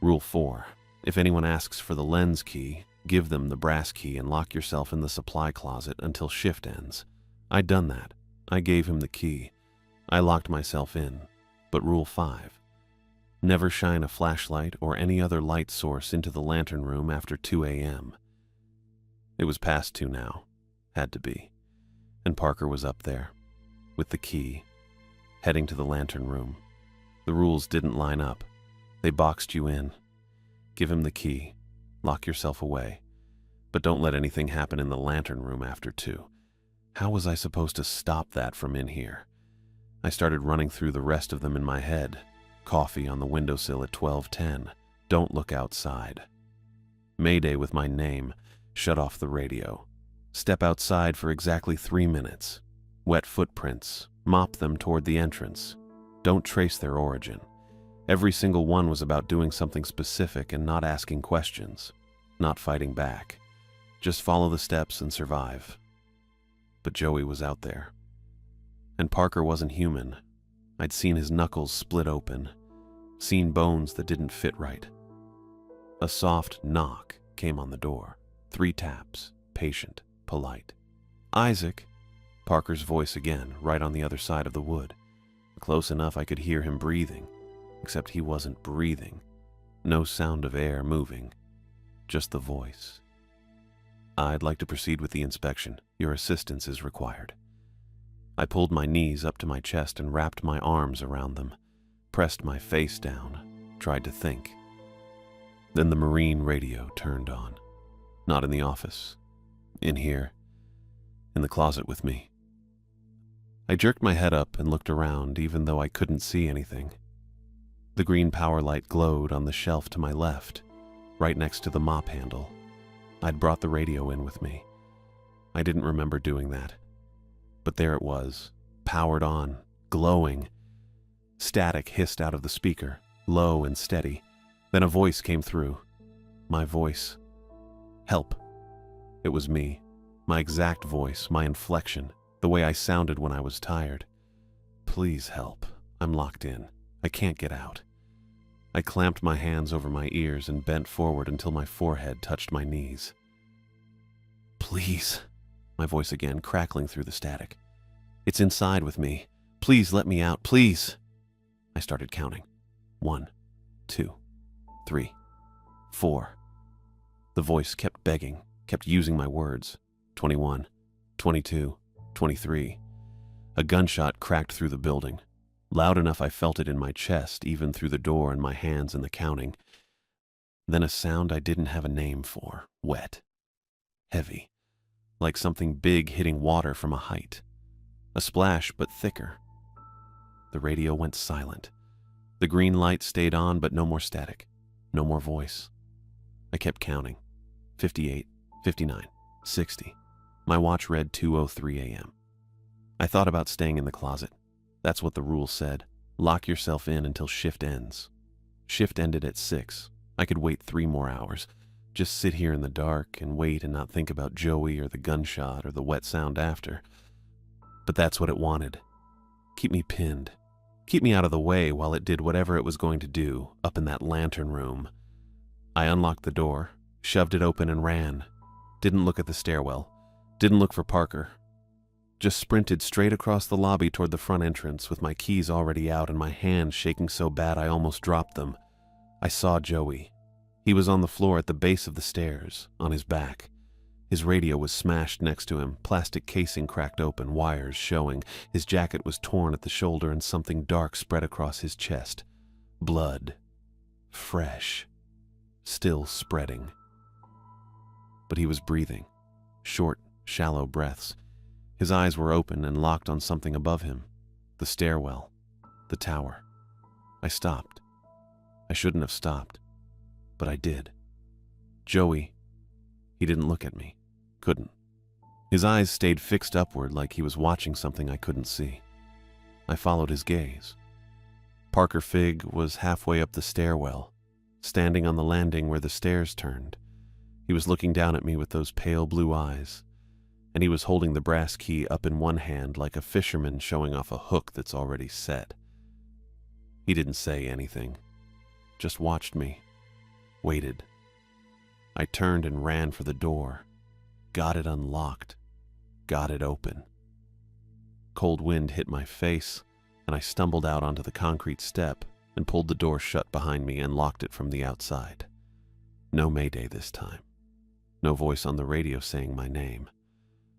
Rule 4. If anyone asks for the lens key, give them the brass key and lock yourself in the supply closet until shift ends. I'd done that. I gave him the key. I locked myself in. But Rule 5. Never shine a flashlight or any other light source into the lantern room after 2 a.m. It was past 2 now. Had to be. And Parker was up there, with the key, heading to the lantern room. The rules didn't line up. They boxed you in. Give him the key. Lock yourself away. But don't let anything happen in the lantern room after 2. How was I supposed to stop that from in here? I started running through the rest of them in my head. Coffee on the windowsill at 12:10. Don't look outside. Mayday with my name. Shut off the radio. Step outside for exactly 3 minutes. Wet footprints. Mop them toward the entrance. Don't trace their origin. Every single one was about doing something specific and not asking questions. Not fighting back. Just follow the steps and survive. But Joey was out there. And Parker wasn't human. I'd seen his knuckles split open. Seen bones that didn't fit right. A soft knock came on the door. 3 taps. Patient. Polite. "Isaac." Parker's voice again, right on the other side of the wood. Close enough I could hear him breathing, except he wasn't breathing. No sound of air moving. Just the voice. "I'd like to proceed with the inspection. Your assistance is required." I pulled my knees up to my chest and wrapped my arms around them, pressed my face down, tried to think. Then the marine radio turned on. Not in the office. In here. In the closet with me. I jerked my head up and looked around even though I couldn't see anything. The green power light glowed on the shelf to my left, right next to the mop handle. I'd brought the radio in with me. I didn't remember doing that. But there it was, powered on, glowing. Static hissed out of the speaker, low and steady. Then a voice came through. My voice. Help. It was me. My exact voice, my inflection, the way I sounded when I was tired. Please help. I'm locked in. I can't get out. I clamped my hands over my ears and bent forward until my forehead touched my knees. Please, my voice again, crackling through the static. It's inside with me. Please let me out, please. I started counting. 1, 2, 3, 4. The voice kept begging, kept using my words. 21, 22, 23. A gunshot cracked through the building. Loud enough I felt it in my chest, even through the door and my hands in the counting. Then a sound I didn't have a name for. Wet. Heavy. Like something big hitting water from a height. A splash, but thicker. The radio went silent. The green light stayed on, but no more static. No more voice. I kept counting. 58, 59, 60. My watch read 2:03 a.m. I thought about staying in the closet. That's what the rule said. Lock yourself in until shift ends. Shift ended at 6. I could wait 3 more hours. Just sit here in the dark and wait and not think about Joey or the gunshot or the wet sound after. But that's what it wanted. Keep me pinned. Keep me out of the way while it did whatever it was going to do up in that lantern room. I unlocked the door, shoved it open and ran. Didn't look at the stairwell. Didn't look for Parker. Just sprinted straight across the lobby toward the front entrance with my keys already out and my hands shaking so bad I almost dropped them. I saw Joey. He was on the floor at the base of the stairs, on his back. His radio was smashed next to him, plastic casing cracked open, wires showing. His jacket was torn at the shoulder and something dark spread across his chest. Blood. Fresh. Still spreading. But he was breathing. Short, shallow breaths. His eyes were open and locked on something above him. The stairwell. The tower. I stopped. I shouldn't have stopped. But I did. Joey. He didn't look at me. Couldn't. His eyes stayed fixed upward like he was watching something I couldn't see. I followed his gaze. Parker Figg was halfway up the stairwell, standing on the landing where the stairs turned. He was looking down at me with those pale blue eyes, and he was holding the brass key up in one hand like a fisherman showing off a hook that's already set. He didn't say anything, just watched me, waited. I turned and ran for the door, got it unlocked, got it open. Cold wind hit my face, and I stumbled out onto the concrete step and pulled the door shut behind me and locked it from the outside. No Mayday this time. No voice on the radio saying my name.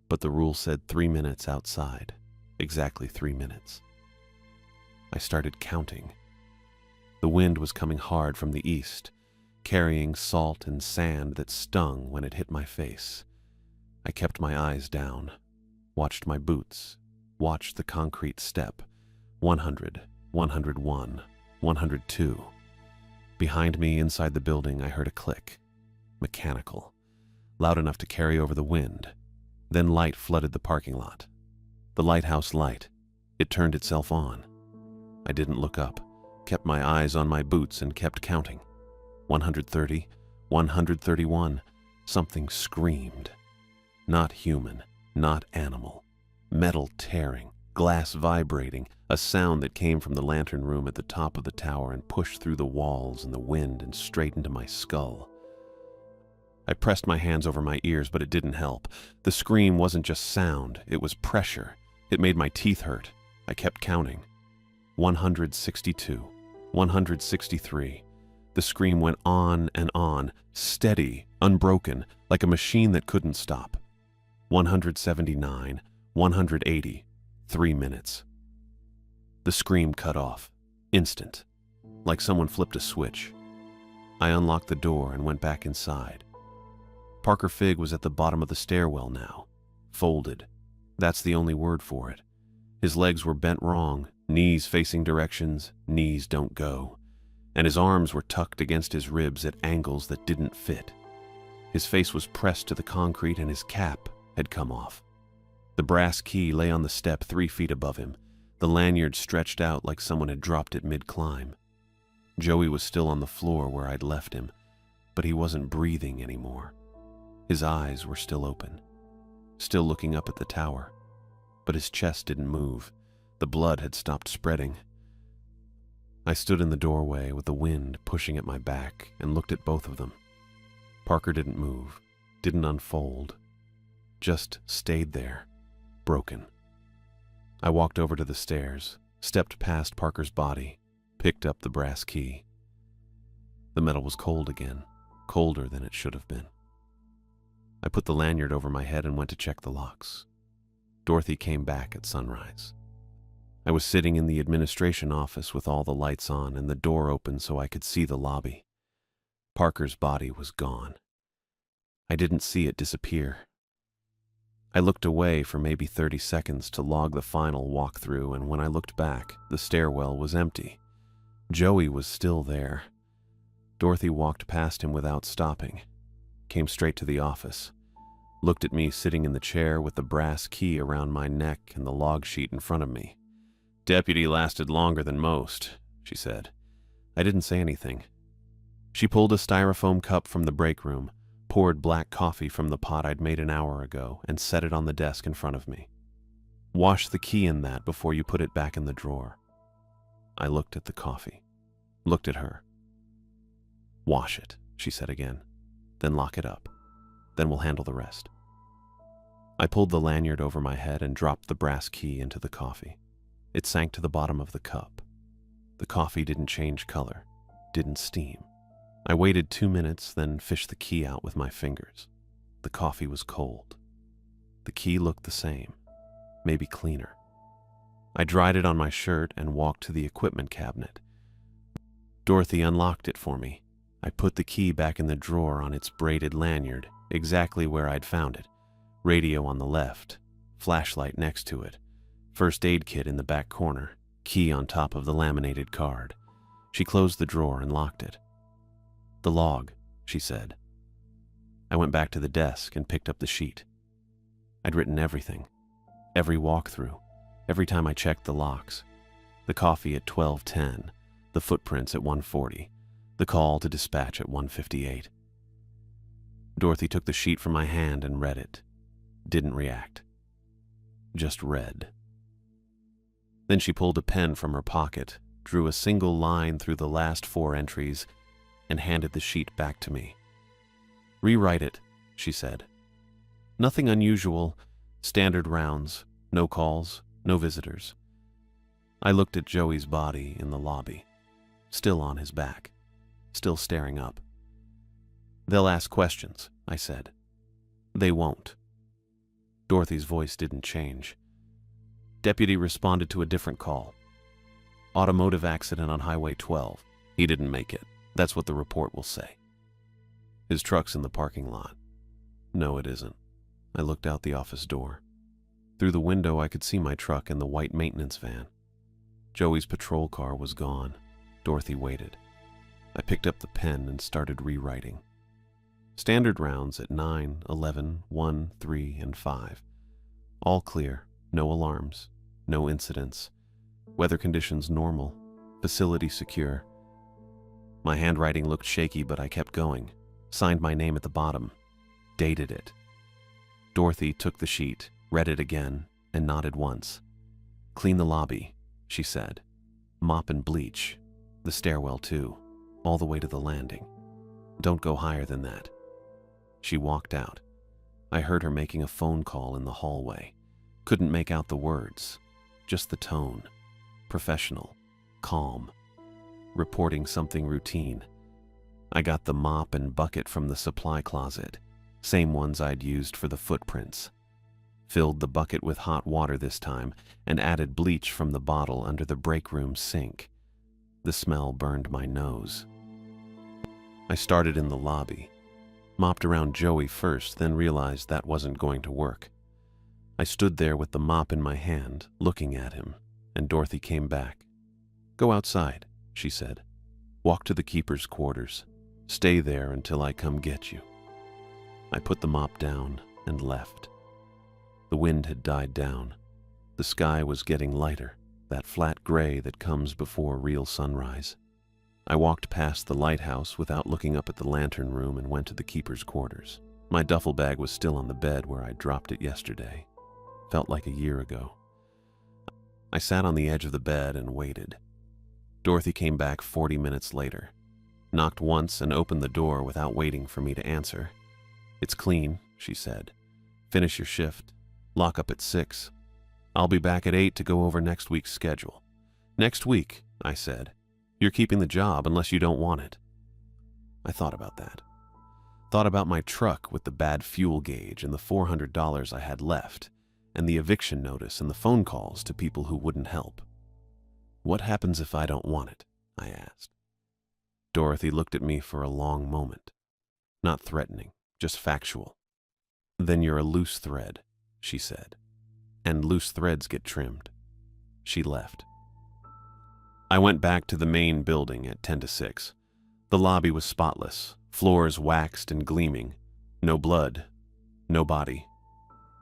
But the rule said 3 minutes outside. Exactly 3 minutes. I started counting. The wind was coming hard from the east, carrying salt and sand that stung when it hit my face. I kept my eyes down, watched my boots, watched the concrete step. 100, 101, 102. Behind me, inside the building, I heard a click. Mechanical. Loud enough to carry over the wind. Then light flooded the parking lot. The lighthouse light. It turned itself on. I didn't look up, kept my eyes on my boots and kept counting. 130, 131. Something screamed. Not human, not animal. Metal tearing, glass vibrating, a sound that came from the lantern room at the top of the tower and pushed through the walls and the wind and straight into my skull. I pressed my hands over my ears, but it didn't help. The scream wasn't just sound, it was pressure. It made my teeth hurt. I kept counting. 162, 163. The scream went on and on, steady, unbroken, like a machine that couldn't stop. 179, 180, 3 minutes. The scream cut off, instant, like someone flipped a switch. I unlocked the door and went back inside. Parker Figg was at the bottom of the stairwell now, folded. That's the only word for it. His legs were bent wrong, knees facing directions knees don't go, and his arms were tucked against his ribs at angles that didn't fit. His face was pressed to the concrete and his cap had come off. The brass key lay on the step 3 feet above him, the lanyard stretched out like someone had dropped it mid-climb. Joey was still on the floor where I'd left him, but he wasn't breathing anymore. His eyes were still open, still looking up at the tower, but his chest didn't move. The blood had stopped spreading. I stood in the doorway with the wind pushing at my back and looked at both of them. Parker didn't move, didn't unfold, just stayed there, broken. I walked over to the stairs, stepped past Parker's body, picked up the brass key. The metal was cold again, colder than it should have been. I put the lanyard over my head and went to check the locks. Dorothy came back at sunrise. I was sitting in the administration office with all the lights on and the door open so I could see the lobby. Parker's body was gone. I didn't see it disappear. I looked away for maybe 30 seconds to log the final walkthrough, and when I looked back, the stairwell was empty. Joey was still there. Dorothy walked past him without stopping, came straight to the office, looked at me sitting in the chair with the brass key around my neck and the log sheet in front of me. "Deputy lasted longer than most," she said. I didn't say anything. She pulled a styrofoam cup from the break room, poured black coffee from the pot I'd made an hour ago, and set it on the desk in front of me. "Wash the key in that before you put it back in the drawer." I looked at the coffee, looked at her. "Wash it," she said again. "Then lock it up. Then we'll handle the rest." I pulled the lanyard over my head and dropped the brass key into the coffee. It sank to the bottom of the cup. The coffee didn't change color, didn't steam. I waited 2 minutes, then fished the key out with my fingers. The coffee was cold. The key looked the same, maybe cleaner. I dried it on my shirt and walked to the equipment cabinet. Dorothy unlocked it for me. I put the key back in the drawer on its braided lanyard, exactly where I'd found it. Radio on the left, flashlight next to it, first aid kit in the back corner, key on top of the laminated card. She closed the drawer and locked it. "The log," she said. I went back to the desk and picked up the sheet. I'd written everything, every walkthrough, every time I checked the locks. The coffee at 12:10, the footprints at 1:40, the call to dispatch at 1:58. Dorothy took the sheet from my hand and read it. Didn't react. Just read. Then she pulled a pen from her pocket, drew a single line through the last 4 entries, and handed the sheet back to me. "Rewrite it," she said. "Nothing unusual, standard rounds, no calls, no visitors." I looked at Joey's body in the lobby, still on his back, still staring up. "They'll ask questions," I said. "They won't." Dorothy's voice didn't change. Deputy responded to a different call. "Automotive accident on Highway 12. He didn't make it. That's what the report will say. His truck's in the parking lot." "No, it isn't." I looked out the office door. Through the window, I could see my truck and the white maintenance van. Joey's patrol car was gone. Dorothy waited. I picked up the pen and started rewriting. Standard rounds at 9, 11, 1, 3, and 5. All clear, no alarms, no incidents. Weather conditions normal, facility secure. My handwriting looked shaky, but I kept going. Signed my name at the bottom. Dated it. Dorothy took the sheet, read it again, and nodded once. "Clean the lobby," she said. "Mop and bleach. The stairwell, too. All the way to the landing. Don't go higher than that." She walked out. I heard her making a phone call in the hallway. Couldn't make out the words, just the tone. Professional, calm, reporting something routine. I got the mop and bucket from the supply closet, same ones I'd used for the footprints. Filled the bucket with hot water this time and added bleach from the bottle under the break room sink. The smell burned my nose. I started in the lobby. Mopped around Joey first, then realized that wasn't going to work. I stood there with the mop in my hand, looking at him, and Dorothy came back. "Go outside," she said. "Walk to the keeper's quarters. Stay there until I come get you." I put the mop down and left. The wind had died down. The sky was getting lighter, that flat gray that comes before real sunrise. I walked past the lighthouse without looking up at the lantern room and went to the keeper's quarters. My duffel bag was still on the bed where I dropped it yesterday. Felt like a year ago. I sat on the edge of the bed and waited. Dorothy came back 40 minutes later, knocked once and opened the door without waiting for me to answer. "It's clean," she said. "Finish your shift. Lock up at 6. I'll be back at 8 to go over next week's schedule." "Next week," I said. "You're keeping the job unless you don't want it." I thought about that. Thought about my truck with the bad fuel gauge and the $400 I had left, and the eviction notice and the phone calls to people who wouldn't help. "What happens if I don't want it?" I asked. Dorothy looked at me for a long moment. Not threatening, just factual. "Then you're a loose thread," she said. "And loose threads get trimmed." She left. I went back to the main building at 10 to 6. The lobby was spotless, floors waxed and gleaming. No blood, no body.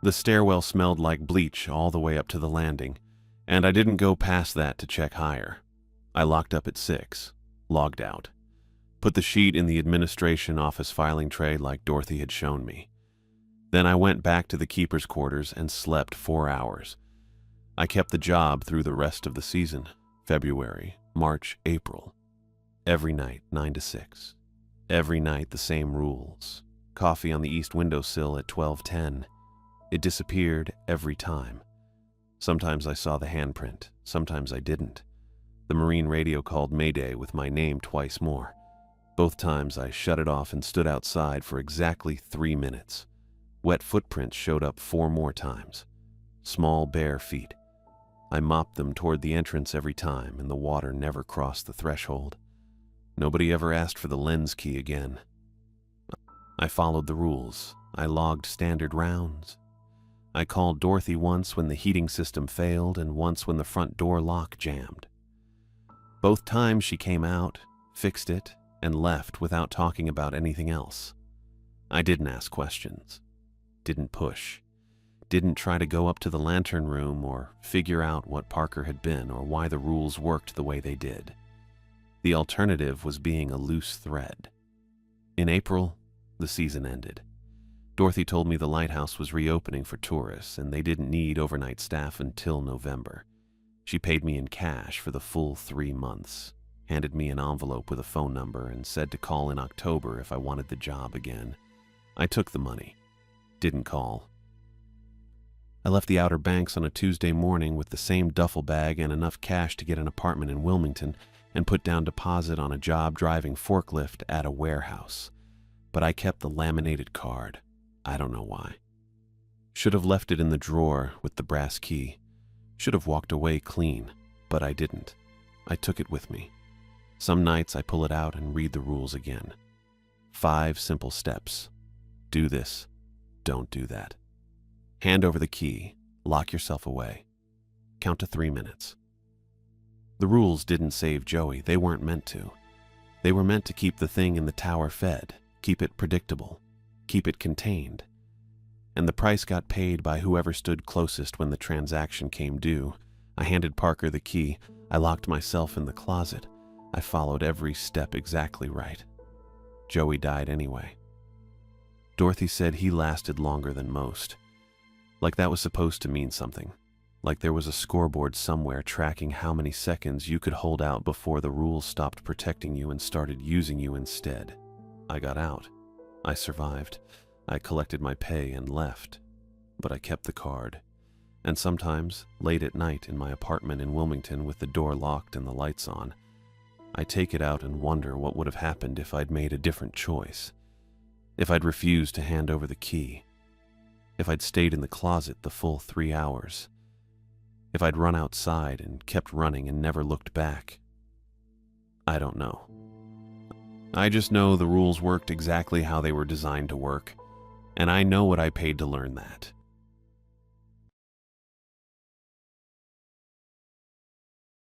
The stairwell smelled like bleach all the way up to the landing, and I didn't go past that to check higher. I locked up at 6, logged out, put the sheet in the administration office filing tray like Dorothy had shown me. Then I went back to the keeper's quarters and slept 4 hours. I kept the job through the rest of the season, February, March, April. Every night, 9 to 6. Every night the same rules. Coffee on the east windowsill at 12:10. It disappeared every time. Sometimes I saw the handprint, sometimes I didn't. The Marine radio called Mayday with my name twice more. Both times I shut it off and stood outside for exactly 3 minutes. Wet footprints showed up 4 more times. Small bare feet. I mopped them toward the entrance every time, and the water never crossed the threshold. Nobody ever asked for the lens key again. I followed the rules. I logged standard rounds. I called Dorothy once when the heating system failed and once when the front door lock jammed. Both times she came out, fixed it, and left without talking about anything else. I didn't ask questions. Didn't push. Didn't try to go up to the lantern room or figure out what Parker had been or why the rules worked the way they did. The alternative was being a loose thread. In April, the season ended. Dorothy told me the Lighthouse was reopening for tourists and they didn't need overnight staff until November. She paid me in cash for the full 3 months, handed me an envelope with a phone number, and said to call in October if I wanted the job again. I took the money. Didn't call. I left the Outer Banks on a Tuesday morning with the same duffel bag and enough cash to get an apartment in Wilmington and put down deposit on a job driving forklift at a warehouse. But I kept the laminated card. I don't know why. Should have left it in the drawer with the brass key. Should have walked away clean, but I didn't. I took it with me. Some nights I pull it out and read the rules again. 5 simple steps. Do this. Don't do that. Hand over the key. Lock yourself away. Count to 3 minutes. The rules didn't save Joey. They weren't meant to. They were meant to keep the thing in the tower fed, keep it predictable, keep it contained. And the price got paid by whoever stood closest when the transaction came due. I handed Parker the key. I locked myself in the closet. I followed every step exactly right. Joey died anyway. Dorothy said he lasted longer than most. Like that was supposed to mean something. Like there was a scoreboard somewhere tracking how many seconds you could hold out before the rules stopped protecting you and started using you instead. I got out. I survived. I collected my pay and left. But I kept the card. And sometimes, late at night in my apartment in Wilmington with the door locked and the lights on, I take it out and wonder what would have happened if I'd made a different choice. If I'd refused to hand over the key. If I'd stayed in the closet the full 3 hours. If I'd run outside and kept running and never looked back. I don't know. I just know the rules worked exactly how they were designed to work, and I know what I paid to learn that.